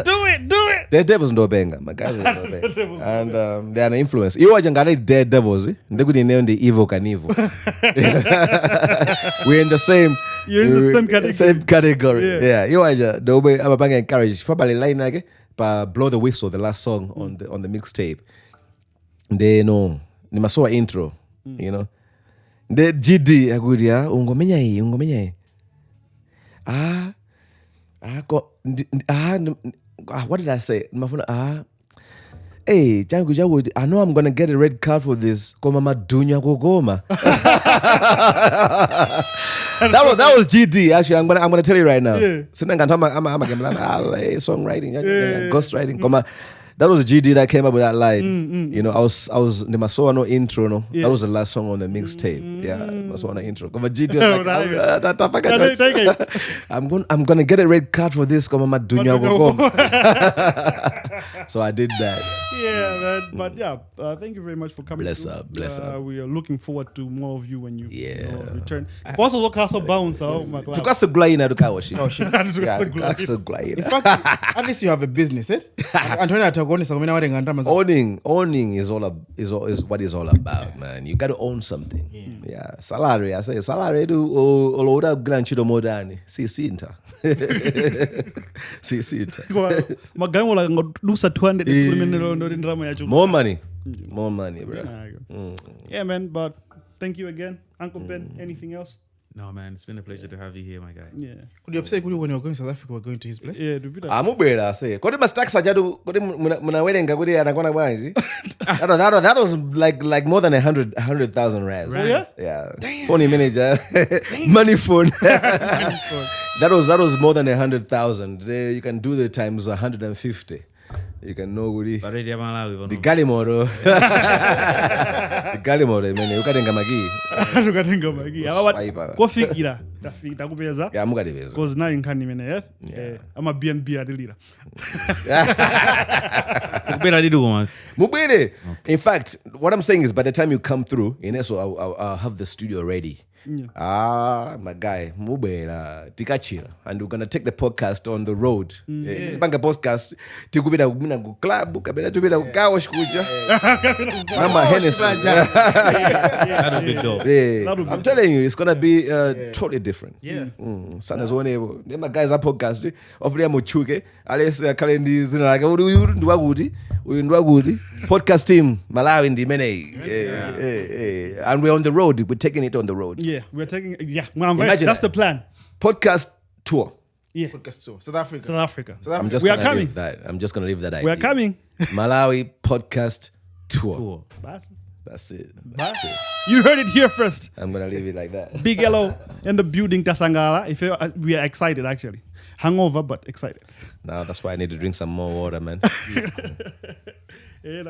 Do it. Daredevils no banger. My guys are no banger. And they are an influence. You watch and Daredevils, they could name the evil Canivo. We're in the same. You're in the same category. Same category. Yeah. You watch the way I'm a bang encouraged. Probably line like Blow the Whistle, the last song on the mixtape. They know. Ni masoa intro. You know. The GD agudia ungomenya. What did I say? Hey, I know I'm gonna get a red card for this. That was GD. Actually, I'm gonna tell you right now. Songwriting, ghostwriting. That was GD that came up with that line. You know, I was the Masoano intro. No, that was the last song on the mixtape. Yeah, Masoano intro. Come GD was like, I'm gonna get a red card for this. Come So I did that. Yeah, man. But yeah, thank you very much for coming. Bless up. We are looking forward to more of you when you return. Also, look how so bounce. Tukasegulaina tukawashi. Oh shit. In fact, at least you have a business, eh? Owning is what it's all about, man. You got to own something. Yeah. Salary. I say salary do oloda granchido modani. Si sinta. Si sinta. Magango dusa 200 More money, bro. Yeah, man. But thank you again, Uncle Ben. Anything else? No, man, it's been a pleasure to have you here, my guy. Yeah. Could you have said when you were going to South Africa, we're going to his place? Yeah, do that. I'm ubera say. Kodi mastaks ajadu kodi munawerenga kodi anakona bwanji. That was like more than 100,000 rands. Yeah. Damn. Phone manager. Money phone. That was more than 100,000. You can do the times 150. You can know what the Galimoro. The Galimoro, man. You can magi. Kofikira. Takupeza. Yeah, mugadiveza. Because now in Kanimene, I'm a BNB at the leader. In fact, what I'm saying is by the time you come through, I'll have the studio ready. My guy, Tikachira, and we're gonna take the podcast on the road. This is Banga podcast. Tikubida club, tubida kawash kuja. Mama Hennessy. That'll be dope. I'm telling you, it's gonna be totally different. Sana's one able. My guys are podcast. Ofri amochuke. Ales kalendi zina like Ndwagudi. Podcast team, Malawi in Dimene. And we're on the road. We're taking it on the road. Yeah, we're taking. Yeah, that's the plan. Podcast tour. Yeah, podcast tour. South Africa. We are coming. I'm just gonna leave that idea. We are coming. Malawi podcast tour. That's it. You heard it here first. I'm gonna leave it like that. Big Yellow in the building, Tasangala. We are excited actually. Hangover, but excited. Now that's why I need to drink some more water, man. Yeah,